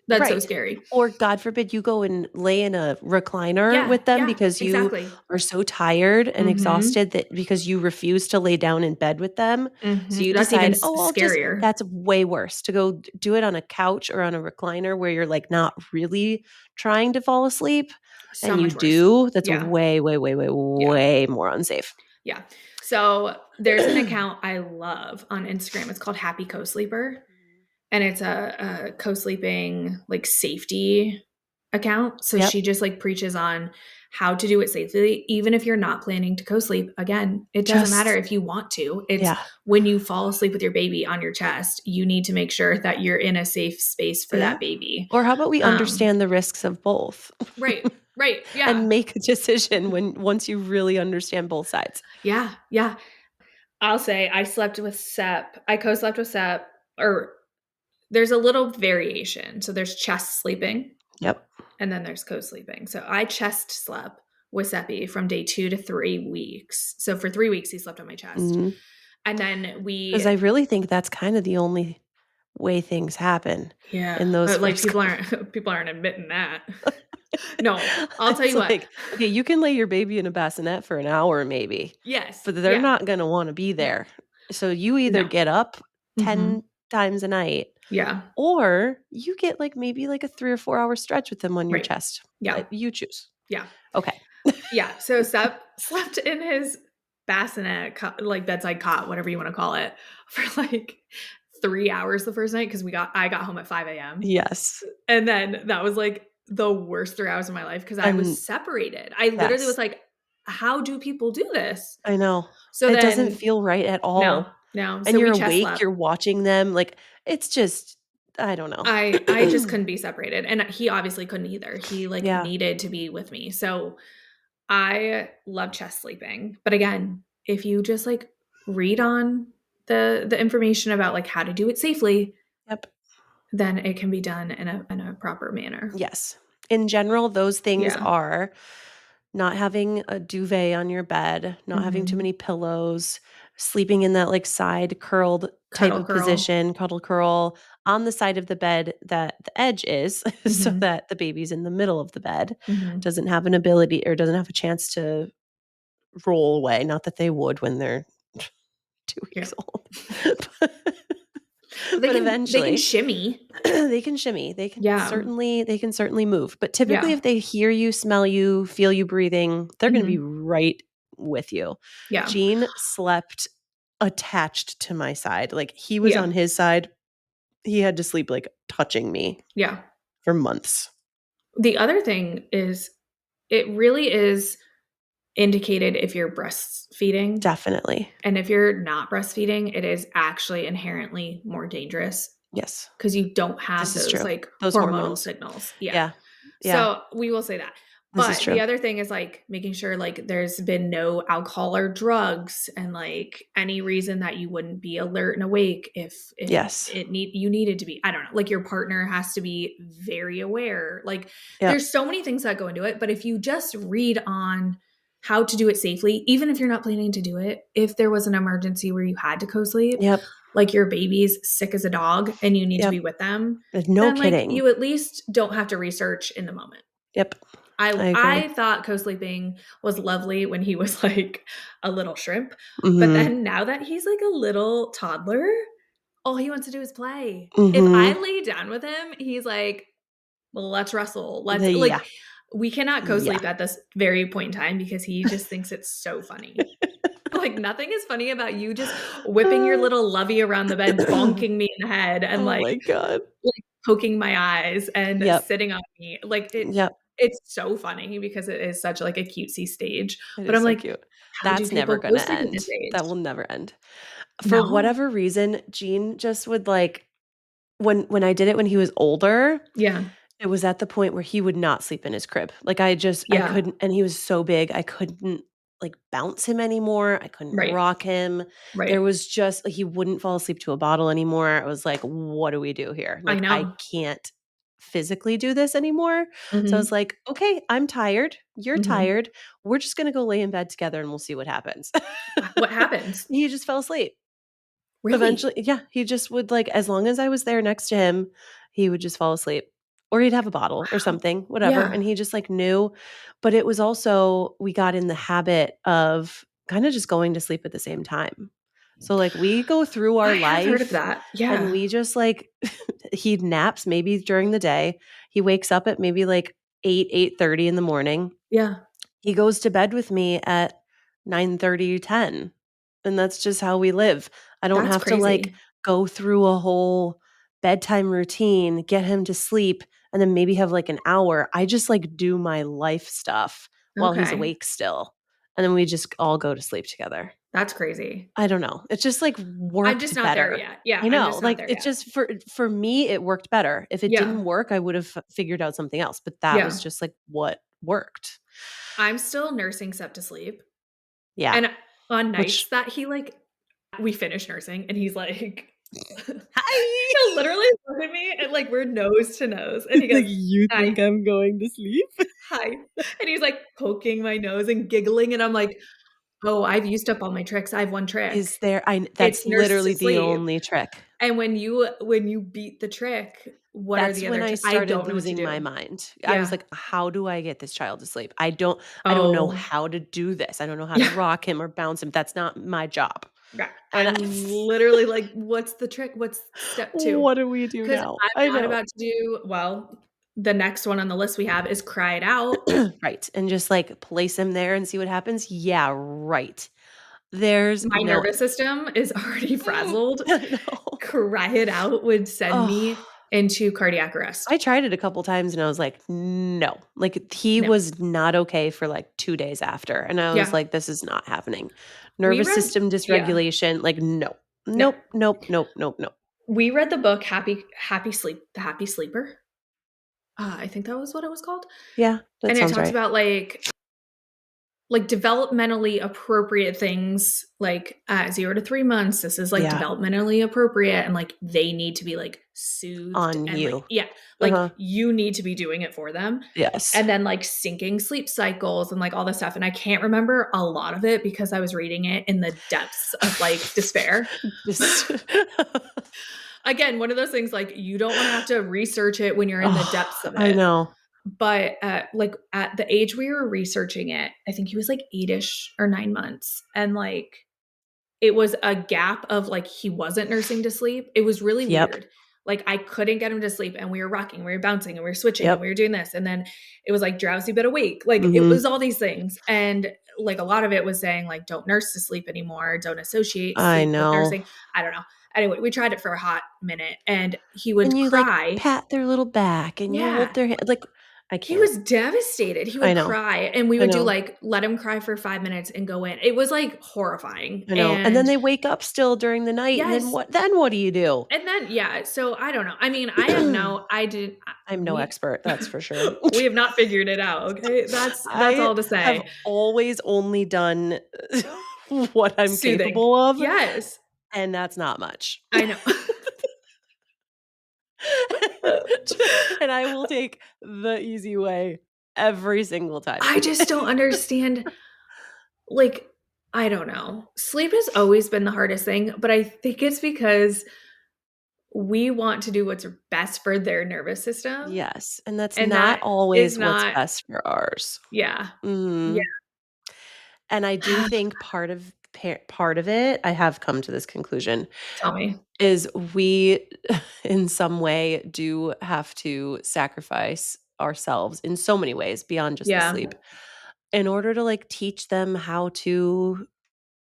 that's so Right. scary. Or God forbid you go and lay in a recliner Yeah. with them Yeah. because you Exactly. are so tired and Mhm. exhausted that because you refuse to lay down in bed with them. So Mhm. you That's even decide, "Oh, I'll just" scarier. that's way worse to go do it on a couch or on a recliner where you're, like, not really trying to fall asleep So and you much worse. do. That's Yeah. way, way, way, way, Yeah. way more unsafe. Yeah. So there's an account I love on Instagram. It's called Happy Co-Sleeper. And it's a co-sleeping like safety account. So Yep. she just like preaches on how to do it safely, even if you're not planning to co-sleep. Again, it doesn't matter Just if you want to. It's yeah. when you fall asleep with your baby on your chest, you need to make sure that you're in a safe space for Yeah. that baby. Or how about we Um, understand the risks of both right, right. Yeah. and make a decision once you really understand both sides. Yeah. Yeah. I'll say I slept with Sep. I co-slept with Sep, or there's a little variation. So there's chest sleeping Yep. and then there's co-sleeping. So I chest slept with Seppi from day 2 to 3 weeks. So for 3 weeks, he slept on my chest. Mhm. And then 'Cause I really think that's kind of the only way things happen yeah, in those but like first people couple. aren't people aren't admitting that. No, I'll tell It's you what. like, okay, you can lay your baby in a bassinet for an hour maybe, Yes. but they're Yeah. not gonna wanna be No. there. So you either No. get up Mhm. 10 times a night Yeah. or you get, like, maybe, like, a 3 or 4-hour stretch with them on your Right. chest. Yeah. You choose. Yeah. Okay. Yeah. So Sep slept in his bassinet, like bedside cot, whatever you want to call it, for like 3 hours the first night because I got home at 5 a.m. Yes. And then that was like the worst 3 hours of my life because I was And separated. I literally yes, was like, how do people do this? I know. So It doesn't then, feel right at no, all. No. And So you're we chest awake, slept. you're watching them, like, it's just I don't know. I just couldn't be separated, and he obviously couldn't either. He, like, Yeah, needed to be with me. So I love chest sleeping. But again, if you just, like, read on the information about, like, how to do it safely, yep, then it can be done in a proper manner. yes. In general, those things Yeah. are not having a duvet on your bed, not having too Mhm. many pillows, sleeping in that, like, side curled type Cuddle of curl. position, cuddle curl, on the side of the bed that the edge is so Mhm. that the baby's in the middle of the bed, Mhm. doesn't have an ability or doesn't have a chance to roll away, not that they would when they're 2 Yeah. weeks old. But They but can eventually shimmy. they can shimmy. Yeah. They can certainly move. But typically Yeah. if they hear you, smell you, feel you breathing, they're gonna be Mhm. right with you. Yeah. Gene slept attached to my side. Like, he was Yeah. on his side. He had to sleep, like, touching me Yeah. for months. The other thing is it really is indicated if you're breastfeeding, Definitely. and if you're not breastfeeding, it is actually inherently more dangerous Yes. because you don't have This is those, true. like, Those hormonal hormones. signals. Yeah. Yeah. Yeah. So, we will say that. This is But the true. other thing is, like, making sure, like, there's been no alcohol or drugs and, like, any reason that you wouldn't be alert and awake if Yes. you needed to be. I don't know, like, your partner has to be very aware. Like, Yep. there's so many things that go into it, but if you just read on how to do it safely, even if you're not planning to do it, if there was an emergency where you had to co-sleep, Yep. like your baby's sick as a dog and you need to be Yep. with them, No then, like, kidding. you at least don't have to research in the moment. Yep. I agree. I thought co-sleeping was lovely when he was, like, a little shrimp, but Mhm. then now that he's, like, a little toddler, all he wants to do is play. If I Mhm. lay down with him, he's like, "Well, let's wrestle. Let's" The yeah. like, we cannot Yeah. co-sleep at this very point in time because he just thinks it's so funny. Like, nothing is funny about you just whipping your little lovey around the bed, bonking me in the head, and, Oh my god. like, poking my eyes and Yep. sitting on me. Like, Yep. it's so funny because it is such, like, a cutesy stage, It but is I'm so like, cute. "How do That's never people gonna co-sleep at this end. That age?" will never end. For No? whatever reason, Gene just would, like when I did it when he was older, Yeah. it was at the point where he would not sleep in his crib. Like, I Yeah. couldn't, and he was so big, I couldn't, like, bounce him anymore, I couldn't Right. rock him. There Right. was just like, he wouldn't fall asleep to a bottle anymore. I was like, "What do we do here?" I Like, I know. can't physically do this anymore. So I was Mhm. like, "Okay, I'm tired, you're Mhm. tired, we're just gonna go lay in bed together and we'll see what happens." What happens? He just fell asleep. Eventually Really? yeah, he just would, like, as long as I was there next to him, he would just fall asleep. Or he'd have a bottle or Wow. something, whatever, Yeah. and he just, like, knew. But it was also we got in the habit of kinda just going to sleep at the same time. So, like, we go through I our have heard of life that. and Yeah. we just, like he naps maybe during the day. He wakes up at maybe, like, 8, 8:30 in the morning. Yeah. He goes to bed with me at 9:30, 10, and that's just how we live. I don't That's have to, like, crazy. go through a whole bedtime routine, get him to sleep, and then maybe have, like, an hour. I just, like, do my life stuff while he's Okay. awake still, and then we just all go to sleep together. That's crazy. I don't know. It just, like, I'm just worked not there better. yet. Yeah, I I'm know, just not like, there it yet. just for me, it worked better. If it Yeah. didn't work, I would've figured out something else, but that was Yeah. just, like, what worked. I'm still nursing Sep to sleep, Yeah. and on nights Which that he, like we finish nursing and he's like Hi. he'll literally look at me and, like, we're nose to nose, and he It's like, goes, "You "Hi, think I'm going to sleep?" hi," and he's, like, poking my nose and giggling, and I'm like, "Oh, I've used up all my tricks. I have 1 Is trick. there I It's that's nurse to literally the sleep." only trick. And when you beat the trick, what are That's the when other I I started don't know what to losing my do. mind. I was Yeah. like, "How do I get this child to sleep? I don't know Oh. how to do this. I don't know how to Yeah. rock him or bounce him. That's not my job." Yeah. And I I'm literally like, "What's the trick? What's step 2?" What do we do 'Cause now? I I'm not know. about to do well, the next one on the list we have is cry it out. Right, and just, like, place him there and see what happens? Yeah, right. There's My no nervous system is already frazzled. I know. Cry it out would send Oh. me into cardiac arrest. I tried it a couple times and I was like, "No." Like, he No. was not okay for, like, 2 days after, and I was Yeah. like, "This is not happening." We Nervous read system yeah. dysregulation, like, no. No. Nope. We read the book Happy Sleep, The Happy Sleeper. I think that was what it was called. Yeah, that And it sounds talks right. about like developmentally appropriate things, like at 0 to 3 months, this is like Yeah, developmentally appropriate, and like they need to be like soothed on and like, you. yeah, like Uh-huh. you need to be doing it for them. Yes. And then like syncing sleep cycles and like all this stuff. And I can't remember a lot of it because I was reading it in the depths of like despair. Just Again, one of those things like you don't want to have to research it when you're in the depths oh, of I it. know. But like at the age we were researching it, I think he was like 8ish or 9 months. And like it was a gap of like he wasn't nursing to sleep. It was really Yep. weird. Like I couldn't get him to sleep and we were rocking, we were bouncing and we were switching and we Yep. were doing this. And then it was like drowsy but awake. Like it Mhm. was all these things. And like a lot of it was saying like don't nurse to sleep anymore, don't associate I sleep with know. nursing. I don't know. Anyway, we tried it for a hot minute and he And would you, like, cry. pat their little back and you hold Yeah. their hand like, I He can't. was devastated. He I would know. cry and we I would do know. like let him cry for 5 minutes and go in. It was like horrifying. I know. And then And they wake up still during the night, and yes. then what do you do? And then yeah, so I don't know. I mean, I didn't I'm no we expert, that's for sure. we have not figured it out, okay? That's I all to have say. always only done what I'm Soothing. capable of, Yes. and that's not much. I know. And I will take the easy way every single time. I just don't understand, like, I don't know. Sleep has always been the hardest thing, but I think it's because we want to do what's best for their nervous system, Yes, and that's and not that is always what's not. best for ours. Yeah. Yeah. Mhm. And I do think part of it, I have come to this conclusion, Tell me. is we in some way do have to sacrifice ourselves in so many ways beyond just the Yeah. sleep in order to, like, teach them how to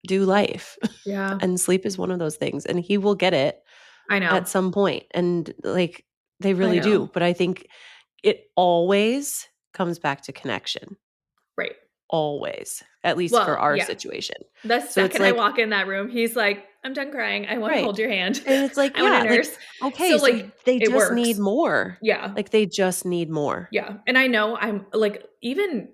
do life. Yeah. And sleep is one of those things, and he will get it I know. at some point, and, like, they I really do, know. but I think it always comes back to connection, Right. always, at least for Well, our yeah. situation. The So it's second I like walk in that room, he's like, "I'm done crying. I wanna right, hold your hand. and it's like, I wanna yeah, like, nurse." okay, So, so like, they it just need works. more. Yeah. Like, they just need more. Yeah. And I know I'm like, even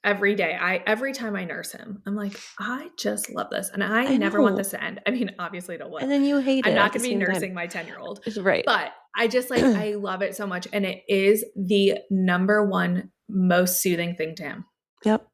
every day, every time I nurse him, I'm like, "I just love this, and I I never want know, this to end." I mean, obviously, it and will. then you hate I'm it not at the gonna be same time. nursing my 10-year-old, It's right. but I just, like, I love it so much, and it is the number one most soothing thing to him. Yep.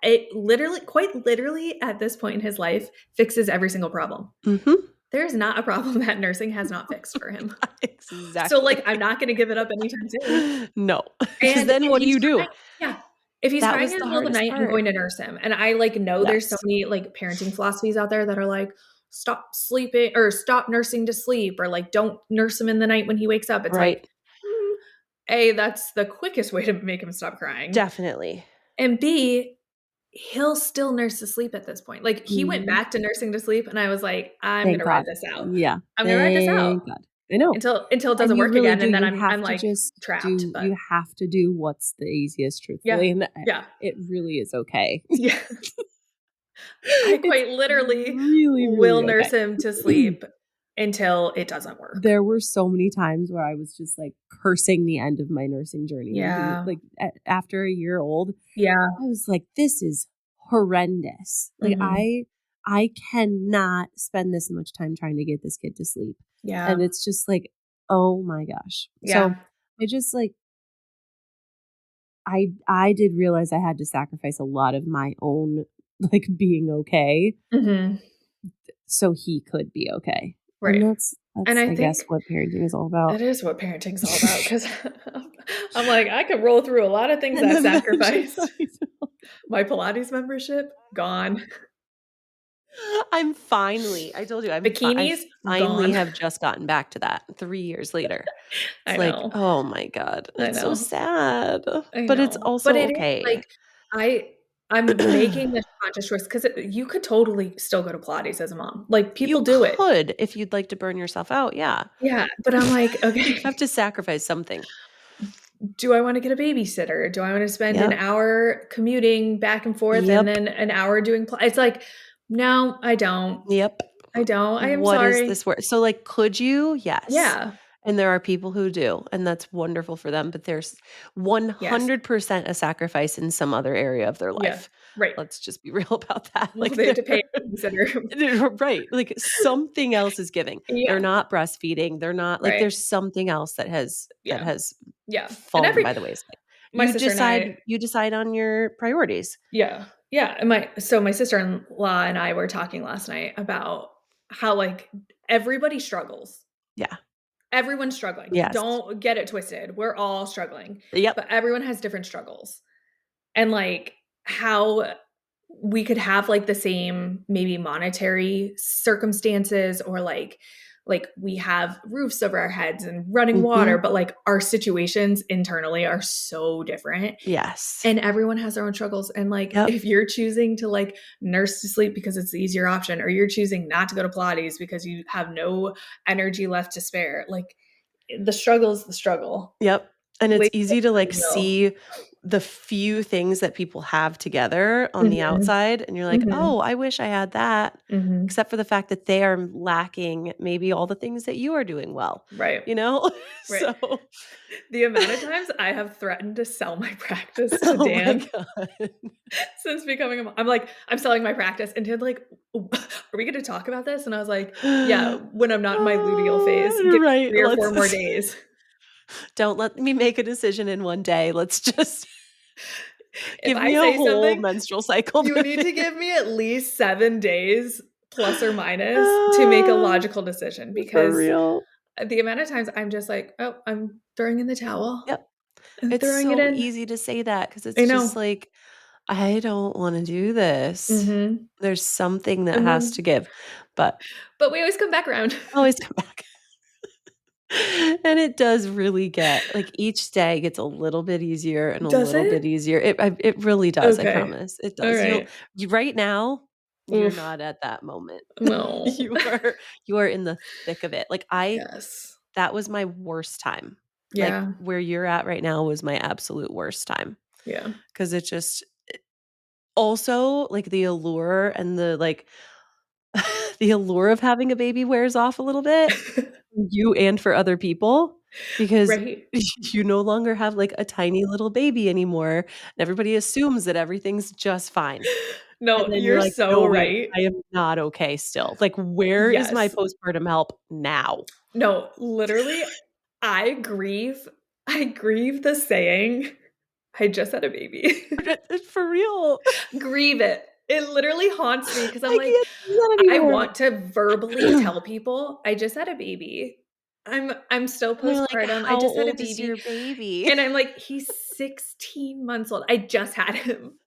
It literally, quite literally, at this point in his life, fixes every single problem. Mhm. There's not a problem that nursing has not fixed for him. So, like, Exactly. I'm not gonna give it up anytime soon. No, because And then if what do he's you do? crying, yeah. If he's That crying was in the the middle of the hardest night, I'm part. going to nurse him. And I, like, know there's so Yes. many, like, parenting philosophies out there that are like, "Stop sleeping," or "Stop nursing to sleep," or, like, "Don't nurse him in the night when he wakes up." It's like, Right. mm, A, that's the quickest way to make him stop crying, Definitely. and B, he'll still nurse to sleep at this point. Like, he went Mhm. back to nursing to sleep, and I was like, "I'm Thank gonna ride God. this out. Yeah. I'm gonna ride this out Thank God. I know. until it And doesn't you work really again, do. and then You I'm, have to like, just trapped." do But you have to do what's the easiest, yeah. truthfully, and Yeah. it really is okay. Yeah. I It's quite literally really, will really nurse okay. him to sleep until it doesn't work. There were so many times where I was just, like, cursing the end of my nursing journey and being Yeah. like, after a year old, Yeah. I was like, "This is horrendous." Like, Mhm. I cannot spend this much time trying to get this kid to sleep. And Yeah. it's just like, oh my gosh. So, Yeah. I just, like I did realize I had to sacrifice a lot of my own, like, being okay Mhm. so he could be okay. And Right. And I I guess, think what parenting is all about. that is what parenting's all about. Because 'cause I'm like, I could roll through a lot of things And I've imagine sacrificed. My Pilates membership, gone. I told you, I Bikinis, finally gone. have just gotten back to that 3 years later. It's I like, know. oh my god, I it's so know. sad, I but it's know. But also it is okay. like I I'm making this conscious choice because you could totally still go to Pilates as a mom. Like, You people do it. could if you'd like to burn yourself out, yeah. Yeah, but I'm like, You have "Okay, to sacrifice something. do I wanna get a babysitter? Do I wanna spend an Yep, hour commuting back and forth and yep, then an hour doing Pil" it's like, "No, I don't." yep. I don't. I am What is sorry. this word? So, like, could you? Yes. Yeah. And there are people who do, and that's wonderful for them, but there's Yes. 100% a sacrifice in some other area of their Yeah. life. Right. Let's just be real about that. Well, Like, they have they're to pay to consider. right, like, something else is giving. They're Yeah. not breastfeeding, they're not like, Right. there's something else that Yeah. has Yeah. And fallen by the wayside. my sister and I, You decide on your priorities. yeah. Yeah. And my sister-in-law and I were talking last night about how, like, everybody struggles. Yeah. Everyone's struggling. Yes. Don't get it twisted. We're all struggling, Yep. but everyone has different struggles. And, like, how we could have, like, the same maybe monetary circumstances, or, like we have roofs over our heads and running water, Mhm. but, like, our situations internally are so different, Yes. and everyone has their own struggles. And, like, Yep. if you're choosing to, like, nurse to sleep because it's the easier option, or you're choosing not to go to Pilates because you have no energy left to spare, like, the struggle is the struggle. Yep, and it's Wait easy to, till like, you know. see the few things that people have together on the Mhm. outside, and you're like, Mhm. "Oh, I wish I had that," Mhm. except for the fact that they are lacking maybe all the things that you are doing well, Right. you know? Right. So The amount of times I have threatened to sell my practice to oh my Dan god. since becoming a mom. I'm like, "I'm selling my practice," and Dan's like, "Are we gonna talk about this?" And I was like, "Yeah, when I'm not in my luteal phase. Give me Right, 3 or 4 let's more days." don't let me make a decision in one day, let's just If give I me a say whole something, menstrual cycle you need to to give me at least 7 days plus or minus to make a logical decision, for because real. the amount of times I'm just like, "Oh, I'm throwing in the towel. Yep. I'm It's throwing it so in." easy to say that because I it's just know. like, I don't wanna do this. Mhm. There's something that And has to then give, but but we always come back around. always come back. And it does really get like, each day gets a little bit easier and a Does little bit it? easier. It really does, I Okay. promise. It does. Alright. Right now, you're Oof. not at that moment. No. You are in the thick of it. Like, I Yes. that was my worst time. Like, Yeah. where you're at right now was my absolute worst time Yeah. because it just also, like, the allure and the, like the allure of having a baby wears off a little bit, for you and for other people, because Right? you no longer have, like, a tiny little baby anymore, and everybody assumes that everything's just fine, and No, then you're you're like, so "No, wait, right. I am not okay still." Like, where is my Yes. postpartum help now? No, literally, I grieve I grieve the saying, "I just had a baby." For real. Grieve it. It literally haunts me because I'm I like, can't do that I anymore. want to verbally tell people, "I just had a baby. I'm still And they're like, postpartum. I "How just had a old is your baby." baby?" And I'm like, "He's 16 months old. I just had him."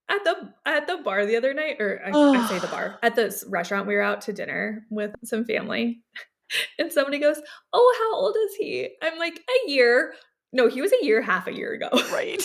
At the bar the other night, or I say the bar, at this restaurant, we were out to dinner with some family, and somebody goes, "Oh, how old is he?" I'm like, "A year." No, he was a year, half a year ago. Right.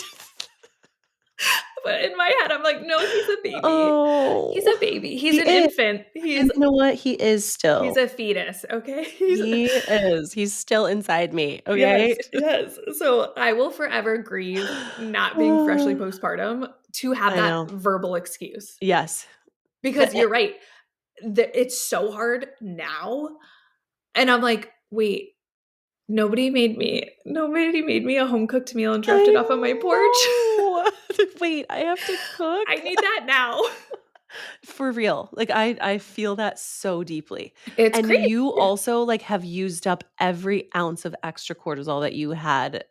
But in my head, I'm like, "No, he's a baby. He's Oh, a baby. He's he an is, infant. and you know what? He is He's still. a fetus, okay?" He is. He's still inside me, Yes, okay? yes. So, I will forever grieve not being freshly Uh, postpartum to have I that know. verbal excuse. Yes. Because The you're right, it's so hard now, and I'm like, "Wait, nobody made me a home-cooked meal and dropped it I off on my porch. know. Wait, I have to I cook? need that now." For real. Like, I feel that so deeply. It's And crazy. you also, like, have used up every ounce of extra cortisol that you had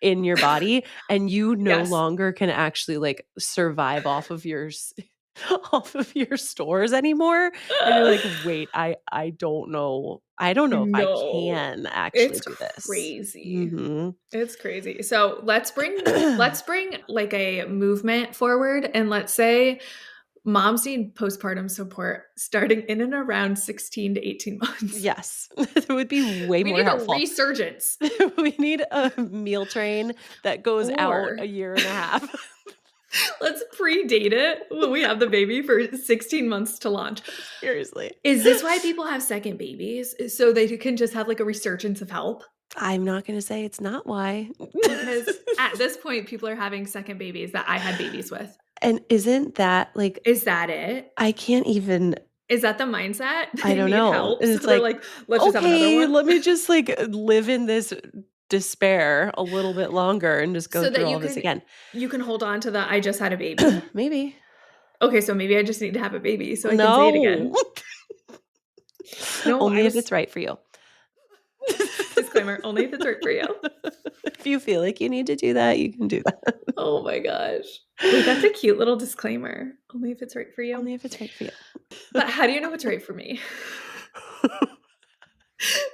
in your body, and you no Yes. longer can actually, like, survive off of your off of your stores anymore, and you're like, "Wait, I don't know if I No. can actually It's do this." crazy. Mhm. It's crazy. So, let's bring, like, a movement forward, and let's say moms need postpartum support starting in and around 16 to 18 months. Yes. It would be way We more need a helpful. resurgence, We need a meal train that goes out a or year and a half. let's predate it when we have the baby for 16 months to launch. Seriously. Is this why people have second babies? So they can just have, like, a resurgence of help? I'm not gonna say it's not why. Because at this point, people are having second babies that I had babies with. And isn't that like Is that it? I can't even Is that the mindset? I They don't need know. help, And so it's they're like, like, "Let's just have another okay, one." let me just like live in this despair a little bit longer and just go So that through all this again. you can hold on to the "I just had a baby." Maybe. Okay, so maybe I just need to have a baby so I can say it No. again. No, I Only if was it's right for you. disclaimer, only if it's right for you. If you feel like you need to do that, you can do that. Oh my gosh. Wait, that's a cute little disclaimer. Only if it's right for you. Only if it's right for you. But how do you know what's right for me?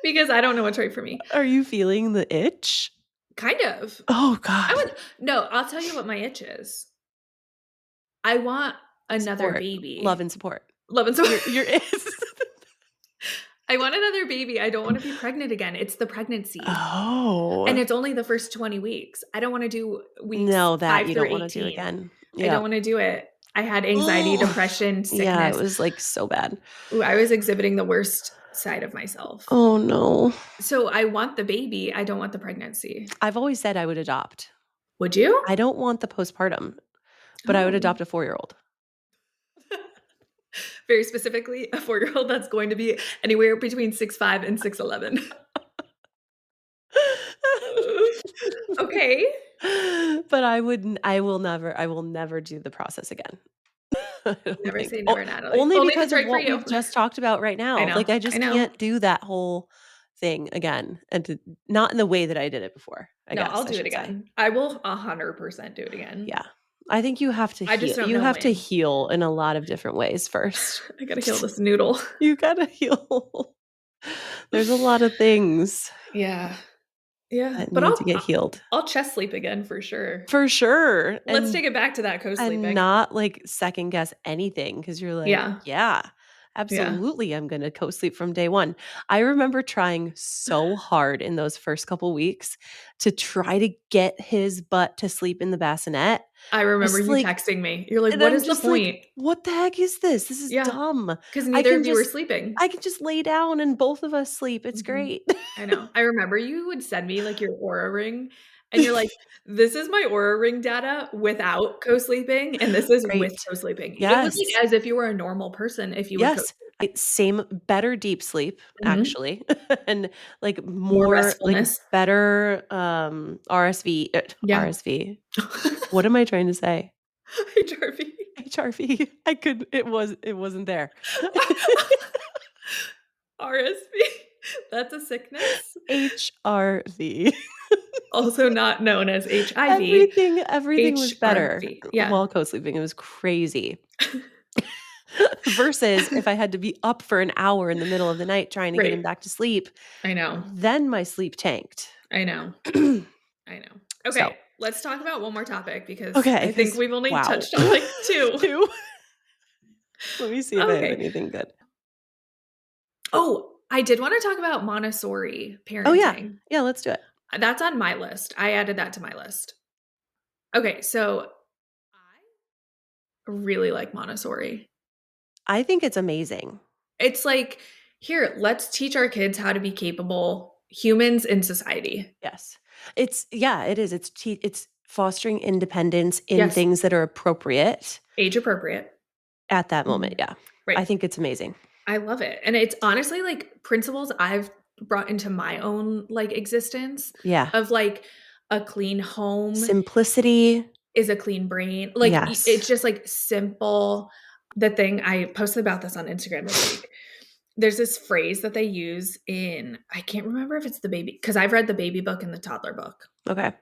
Because I don't know what's right for me. Are you feeling the itch? Kind of. Oh I God. would no, I'll tell you what my itch is. I want another Support. Love baby. and support. Love and support. Your is. I want another baby. I don't want to be pregnant again. It's the pregnancy. And Oh. it's only the first 20 weeks. I don't want to do weeks No, that 5 you through don't wanna do 18. again. I don't Yep. want to do it. I had anxiety, depression, Yeah, it sickness. was, like, so bad. Ooh, I was exhibiting the worst side of myself. Oh, no. So I want the baby. I don't want the pregnancy. I've always said I would adopt. Would you? I don't want the postpartum, but I would Oh. adopt a 4-year-old. Very specifically, a 4-year-old that's going to be anywhere between 6'5" and 6'11". Okay. But I will never do the process again. I don't Never think. say never, Natalie. Only Only if because it's of right for what you. we've just talked about right I now. know. Like, I I just know. can't do that whole thing again, and to not in the way that I did it before, I No, guess I'll I do it should say. again. I will 100% do it again. Yeah. I think you have to I just heal. don't You know have to when. heal in a lot of different ways first. I gotta heal this noodle. You gotta heal. There's a lot of things Yeah. Yeah. that But need to get healed. I'll chest sleep again for sure. For sure, Let's take it back to that and co-sleeping. not, like, second guess anything because 'cause you're like, Yeah. "Yeah, Yeah. absolutely, I'm gonna co-sleep from day one." I remember trying so hard in those first couple weeks to try to get his butt to sleep in the bassinet. I remember Just you like texting me. You're like, and "What I'm is the just like, point?" "What the heck is this? This is Yeah, dumb. because I neither can of you were just sleeping. I can just lay down and both of us sleep. It's Mhm. great." I know. I remember you would send me, like, your Aura Ring, and you're like, "This is my Aura Ring data without co-sleeping, and this is with Great. co-sleeping." It was, Yes. like, as if you were a normal person if you would Yes. co-sleep. Same better deep sleep, Mhm. actually, and, like, More more like, restfulness. better, Yeah. RSV. What am I trying to say? HRV. HRV. It wasn't there. RSV. That's a sickness, HRV. also not known as HIV, Everything was better HRV. Yeah. while co-sleeping. It was crazy. Versus if I had to be up for an hour in the middle of the night trying to get him Right. back to sleep, I know. then my sleep tanked. I know. I know. So, Okay, let's talk about one more topic because okay, I think because we've only wow. touched on, like, 2. 2? Let me see if I have Okay. anything good. Oh, I did wanna talk about Montessori Oh, yeah. parenting. Yeah, let's do it. That's on my list. I added that to my list. Okay, so I really like Montessori. I think it's amazing. It's like, "Here, let's teach our kids how to be capable humans in society." Yes. It is. It's fostering independence in Yes, things that are appropriate age appropriate. at that moment, Mhm. yeah. Right. I think it's amazing. I love it, and it's honestly, like, principles I've brought into my own, like, existence Yeah. of, like, a clean home Simplicity. is a clean brain. Like, Yes. it's just, like, simple. The thing I posted about this on Instagram this week. There's this phrase that they use in I can't remember if it's the baby because I've read the baby book and the toddler book, Okay.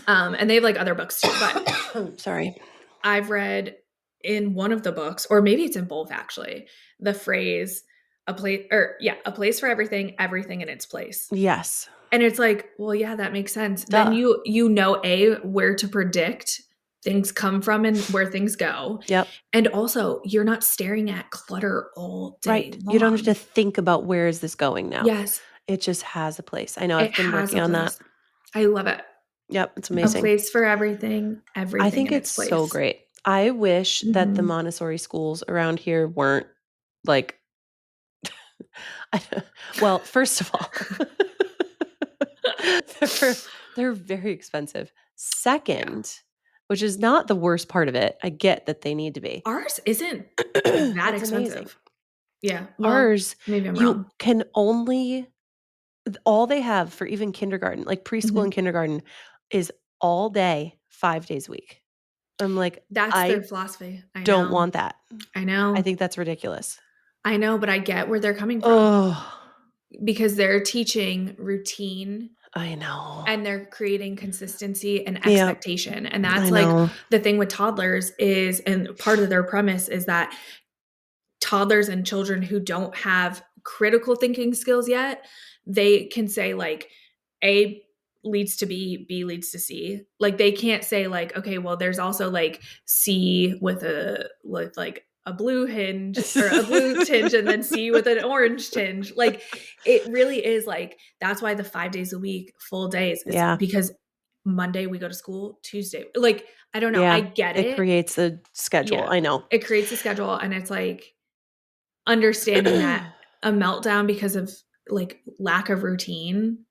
and they have, like, other books too, but Sorry. I've read in one of the books, or maybe it's in both actually, the phrase, "A place for everything, everything in its place." Yes. And it's like, well, yeah, that makes sense. Then Duh. you know, A, where to predict things come from and where things go. Yep. And also, you're not staring at clutter all day Right. You don't have to long. think about where is this going now. Yes, It just has a place. I know I've it been has working a on that. place. I love it. Yep, it's A amazing. place for everything, I everything think in it's its so place. great. I wish that the Mhm. Montessori schools around here weren't like well, first of all, they're they're very expensive. Yeah. Second, which is not the worst part of it, I get that they need to be. Ours isn't that That's amazing. expensive. Yeah. Well, Ours, maybe I'm you wrong. can only all they have for even kindergarten, like preschool and Mhm. kindergarten, is all day, 5 days a week. I'm like, That's their I philosophy. I don't know. want that. I I know. think that's ridiculous. I know, but I get where they're coming from Oh, because they're teaching routine I know. and they're creating consistency and Yep, expectation. And I that's like know. the thing with toddlers is, and part of their premise is that toddlers and children who don't have critical thinking skills yet, they can say like A leads to B leads to C. Like they can't say like, okay, well, there's also like C with like a blue hinge or a blue tinge and then C with an orange tinge. Like it really is like that's why the 5 days a week, full days, is Yeah, because Monday we go to school, Tuesday. Like, I don't know. I yeah. get It it. creates a schedule. Yeah. I know. It creates a schedule and it's like understanding that a meltdown because of like lack of routine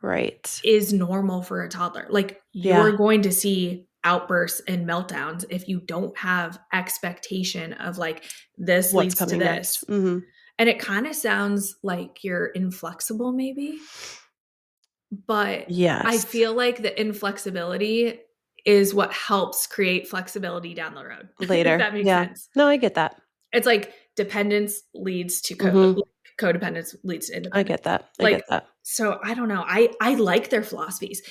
Right. is normal for a toddler. Like you're Yeah. going to see outbursts and meltdowns if you don't have expectation of like this What's leads to coming next? this. Mhm. And it kind of sounds like you're inflexible maybe, but I Yes. feel like the inflexibility is what helps create flexibility down the road. If Later. that makes Yeah. sense. No, I get that. It's like dependence leads to Mhm. codependence leads to I independence. get that. I Like, get that. so I don't know. I like their philosophies.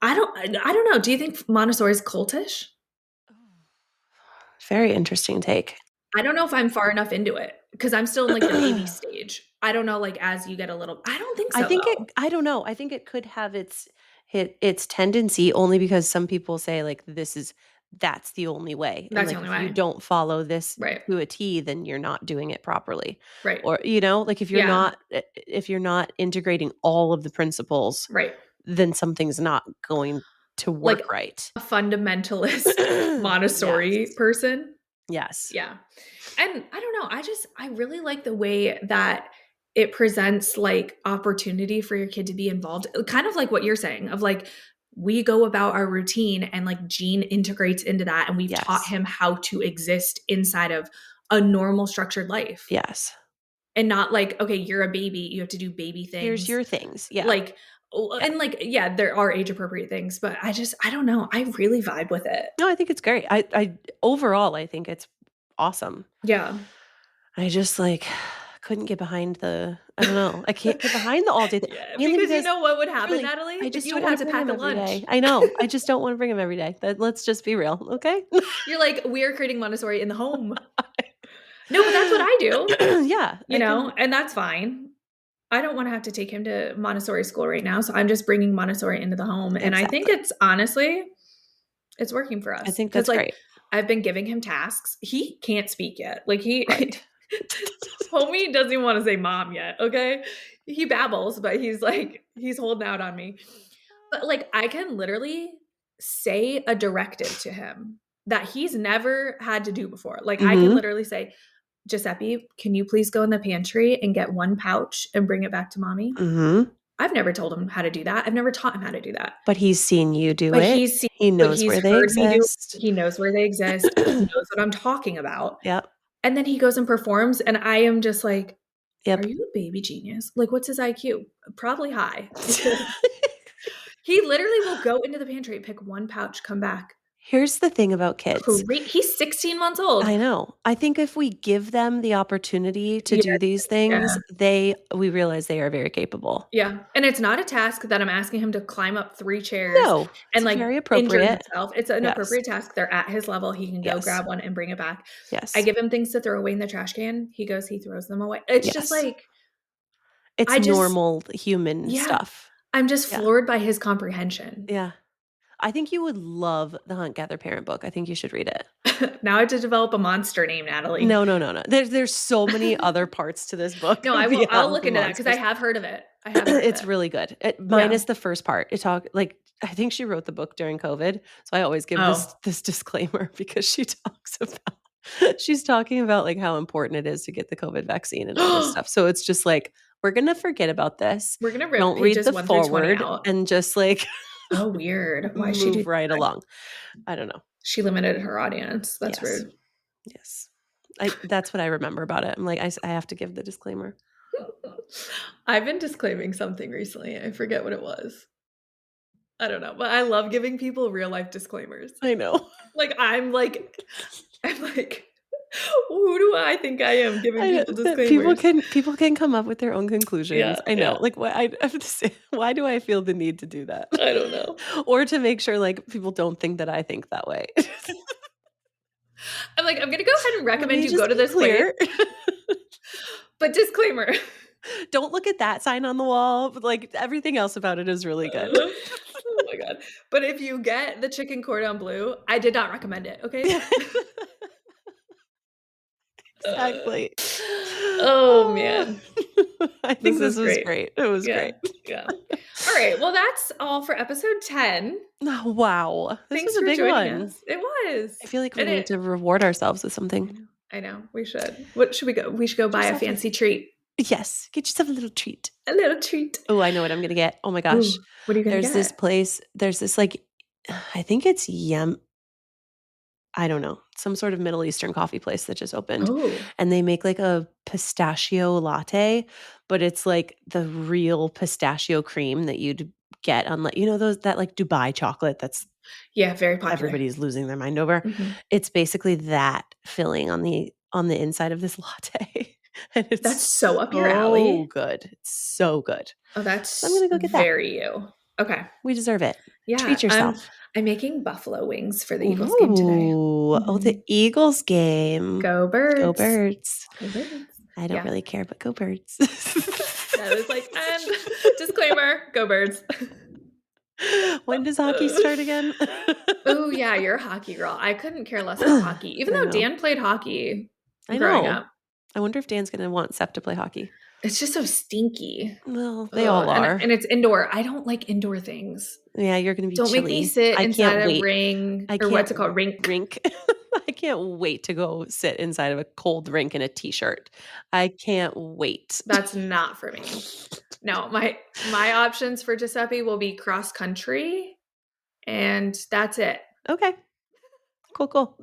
I don't know. Do you think Montessori is cultish? Very interesting take. I don't know if I'm far enough into it because I'm still in like the baby stage. I don't know, like as you get a little, I don't think I so think though. I don't know. I think it could have its tendency only because some people say like that's the only way. And That's the like only if you way. don't follow this Right. to a T, then you're not doing it properly. Right. Or like Yeah. if you're not integrating all of the principles, Right. then something's not going to Like work right. a fundamentalist Montessori Yes. person. Yes. Yeah. And I don't know, I really like the way that it presents like opportunity for your kid to be involved. Kind of like what you're saying of like we go about our routine and like Gene integrates into that and we've taught Yes. him how to exist inside of a normal structured life. Yes. And not like, okay, you're a baby, you have to do baby Here's things. your things. Yeah. Like Yeah. and like yeah, there are age appropriate things, but I don't know. I really vibe with it. No, I think it's great. I overall, I think it's awesome. Yeah. I just, like, couldn't get behind I don't know. I can't get behind the all day thing, Yeah, mainly because you because know what would happen, truly, Natalie? I just You don't would wanna have to bring pack him a every lunch. day. I know. I just don't wanna bring him every day. Let's just be real, okay? You're like, "We're creating Montessori in the home." No, but that's what I do, Yeah, you know, and that's fine. I don't wanna have to take him to Montessori school right now, so I'm just bringing Montessori into the home, and I think exactly. it's honestly, it's working for I us think because that's like, great. I've been giving him tasks. He can't speak yet. Like, he Right. homie doesn't even wanna say mom yet, okay? He babbles, but he's like he's holding out on me. But, like, I can literally say a directive to him that he's never had to do before. Like, I can Mhm, literally say, "Giuseppe, can you please go in the pantry and get 1 pouch and bring it back to mommy?" mhm. I've never told him how to do that. I've never taught him how to do that. But he's seen you do But it. he's seen He but knows he's where they heard me do it. exist. He knows where they exist. He knows what I'm talking about. Yep, And then he goes and performs, and I am just like, "Are yep. you a baby genius? Like, what's his IQ?" Probably high because he literally will go into the pantry, pick 1 pouch, come back. Here's the thing about kids. Great. He's 16 months old. I know. I think if we give them the opportunity to Yeah, do these yeah, things, we realize they are very capable. yeah, and it's not a task that I'm asking him to climb up 3 chairs No, and, it's like, very injure appropriate. himself. It's an Yes. appropriate task. They're at his level. He can go Yes. grab one and bring it back. I Yes. give him things to throw away in the trash can. He goes, he throws them away. It's just Yes. like It's I just normal human yeah, stuff. I'm just Yeah. floored by his comprehension. Yeah. I think you would love the Hunt Gather Parent book. I think you should read it. Now I have to develop a monster name, Natalie. No, no, no, no. There's so many other parts to this book No, I will I'll beyond look the into that because I monsters. have heard of it. I have heard of It's it. really good. Yeah. Minus the first part. I think she wrote the book during COVID, so I always give this Oh. this disclaimer because she's talking about, like, how important it is to get the COVID vaccine and all this stuff. So it's just like, we're gonna forget about this. We're gonna rip Don't read pages the 1 through 20 forward out. and just, like, Oh, weird. Why she do move right that? along. I don't know. She limited her audience. That's Yes. rude. Yes. That's what I remember about it. I'm like, I have to give the disclaimer. I've been disclaiming something recently. I forget what it was. I don't know, but I love giving people real life disclaimers. I know. I'm like, who do I think I am giving people disclaimers? People can come up with their own conclusions. Yeah, I know. yeah. Like, I have to say, why do I feel the need to do that? I don't know. Or to make sure like people don't think that I think that way. I'm like, I'm gonna go ahead and recommend you just go to be this clear. place. But disclaimer. Don't look at that sign on the wall. But like everything else about it is really good. Oh my God. But if you get the chicken cordon bleu, I did not recommend it. Okay. Exactly. Oh man. I think this was great. great. It was great. Yeah. All right. Well, that's all for episode 10. Oh, wow. This Thanks was a for big joining one. us. It was. I feel like we need to reward ourselves with something. I know. We should. What should we go? We should go buy a fancy treat. Yes. Get yourself a little treat. A little treat. Oh, I know what I'm going to get. Oh my gosh. Ooh, what are you going to get? There's this place. There's this like, I think it's I don't know, some sort of Middle Eastern coffee place that just opened. Oh. And they make like a pistachio latte, but it's like the real pistachio cream that you'd get on like, that like Dubai chocolate that's very popular. Everybody's losing their mind over. Mm-hmm. It's basically that filling on the inside of this latte. And that's so up your alley. Oh, good. It's so good. Oh, that's so I'm gonna go get very you. Okay. We deserve it. Yeah. Treat yourself. I'm making buffalo wings for the Eagles game today. Mm-hmm. Oh, the Eagles game. Go Birds. Go Birds. Go Birds. I don't really care, but go Birds. That was like, disclaimer, go Birds. When does hockey start again? Oh, yeah, you're a hockey girl. I couldn't care less about hockey, even though Dan played hockey growing up. I wonder if Dan's going to want Seth to play hockey. It's just so stinky. Well, they all are. And it's indoor. I don't like indoor things. Yeah, you're going to be Don't chilly. Make me sit inside a ring. Or what's it called? Rink. I can't wait to go sit inside of a cold rink in a t-shirt. I can't wait. That's not for me. No, my options for Giuseppe will be cross country, and that's it. Okay. Cool.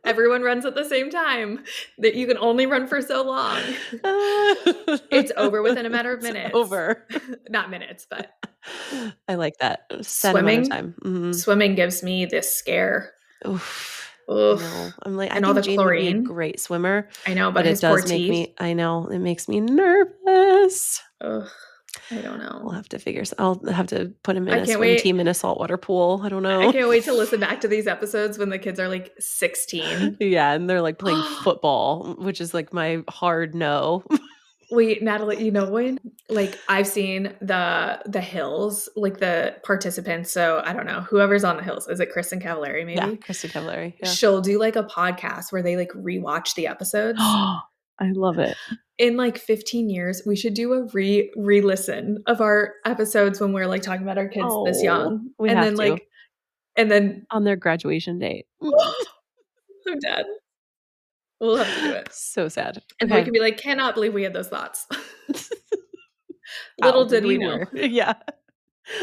Everyone runs at the same time. That you can only run for so long. It's over within a matter of minutes. Over. Not minutes, but I like that. Set amount of time. Mm-hmm. Swimming gives me this scare. Oof. I know. I'm like, and I all think the Jane chlorine. would be a great swimmer. I know, but it does make me. I know it makes me nervous. Ugh, I don't know. We'll have to figure. I'll have to put him in a swim team in a saltwater pool. I don't know. I can't wait to listen back to these episodes when the kids are like 16. Yeah, and they're like playing football, which is like my hard no. Wait, Natalie, you know when? Like I've seen the hills, like the participants. So I don't know, whoever's on the hills. Is it Kristen Cavallari maybe? Yeah, Kristen Cavallari. Yeah. She'll do like a podcast where they like rewatch the episodes. I love it. In like 15 years, we should do a re-listen of our episodes when we're like talking about our kids this young. And then on their graduation date. I'm dead. We'll have to do it. So sad. And we can be like, cannot believe we had those thoughts. Little did we know. Yeah.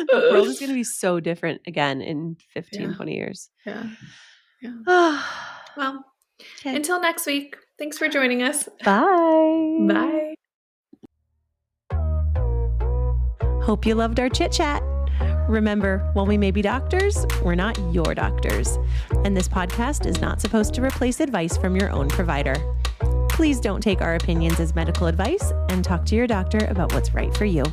The world is going to be so different again in 15, 20 years. Yeah. Well, until next week, thanks for joining us. Bye. Bye. Hope you loved our chit chat. Remember, while we may be doctors, we're not your doctors. And this podcast is not supposed to replace advice from your own provider. Please don't take our opinions as medical advice and talk to your doctor about what's right for you.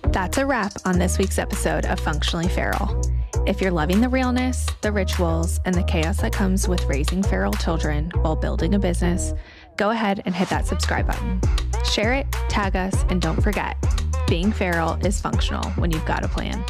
That's a wrap on this week's episode of Functionally Feral. If you're loving the realness, the rituals, and the chaos that comes with raising feral children while building a business, go ahead and hit that subscribe button. Share it, tag us, and don't forget, being feral is functional when you've got a plan.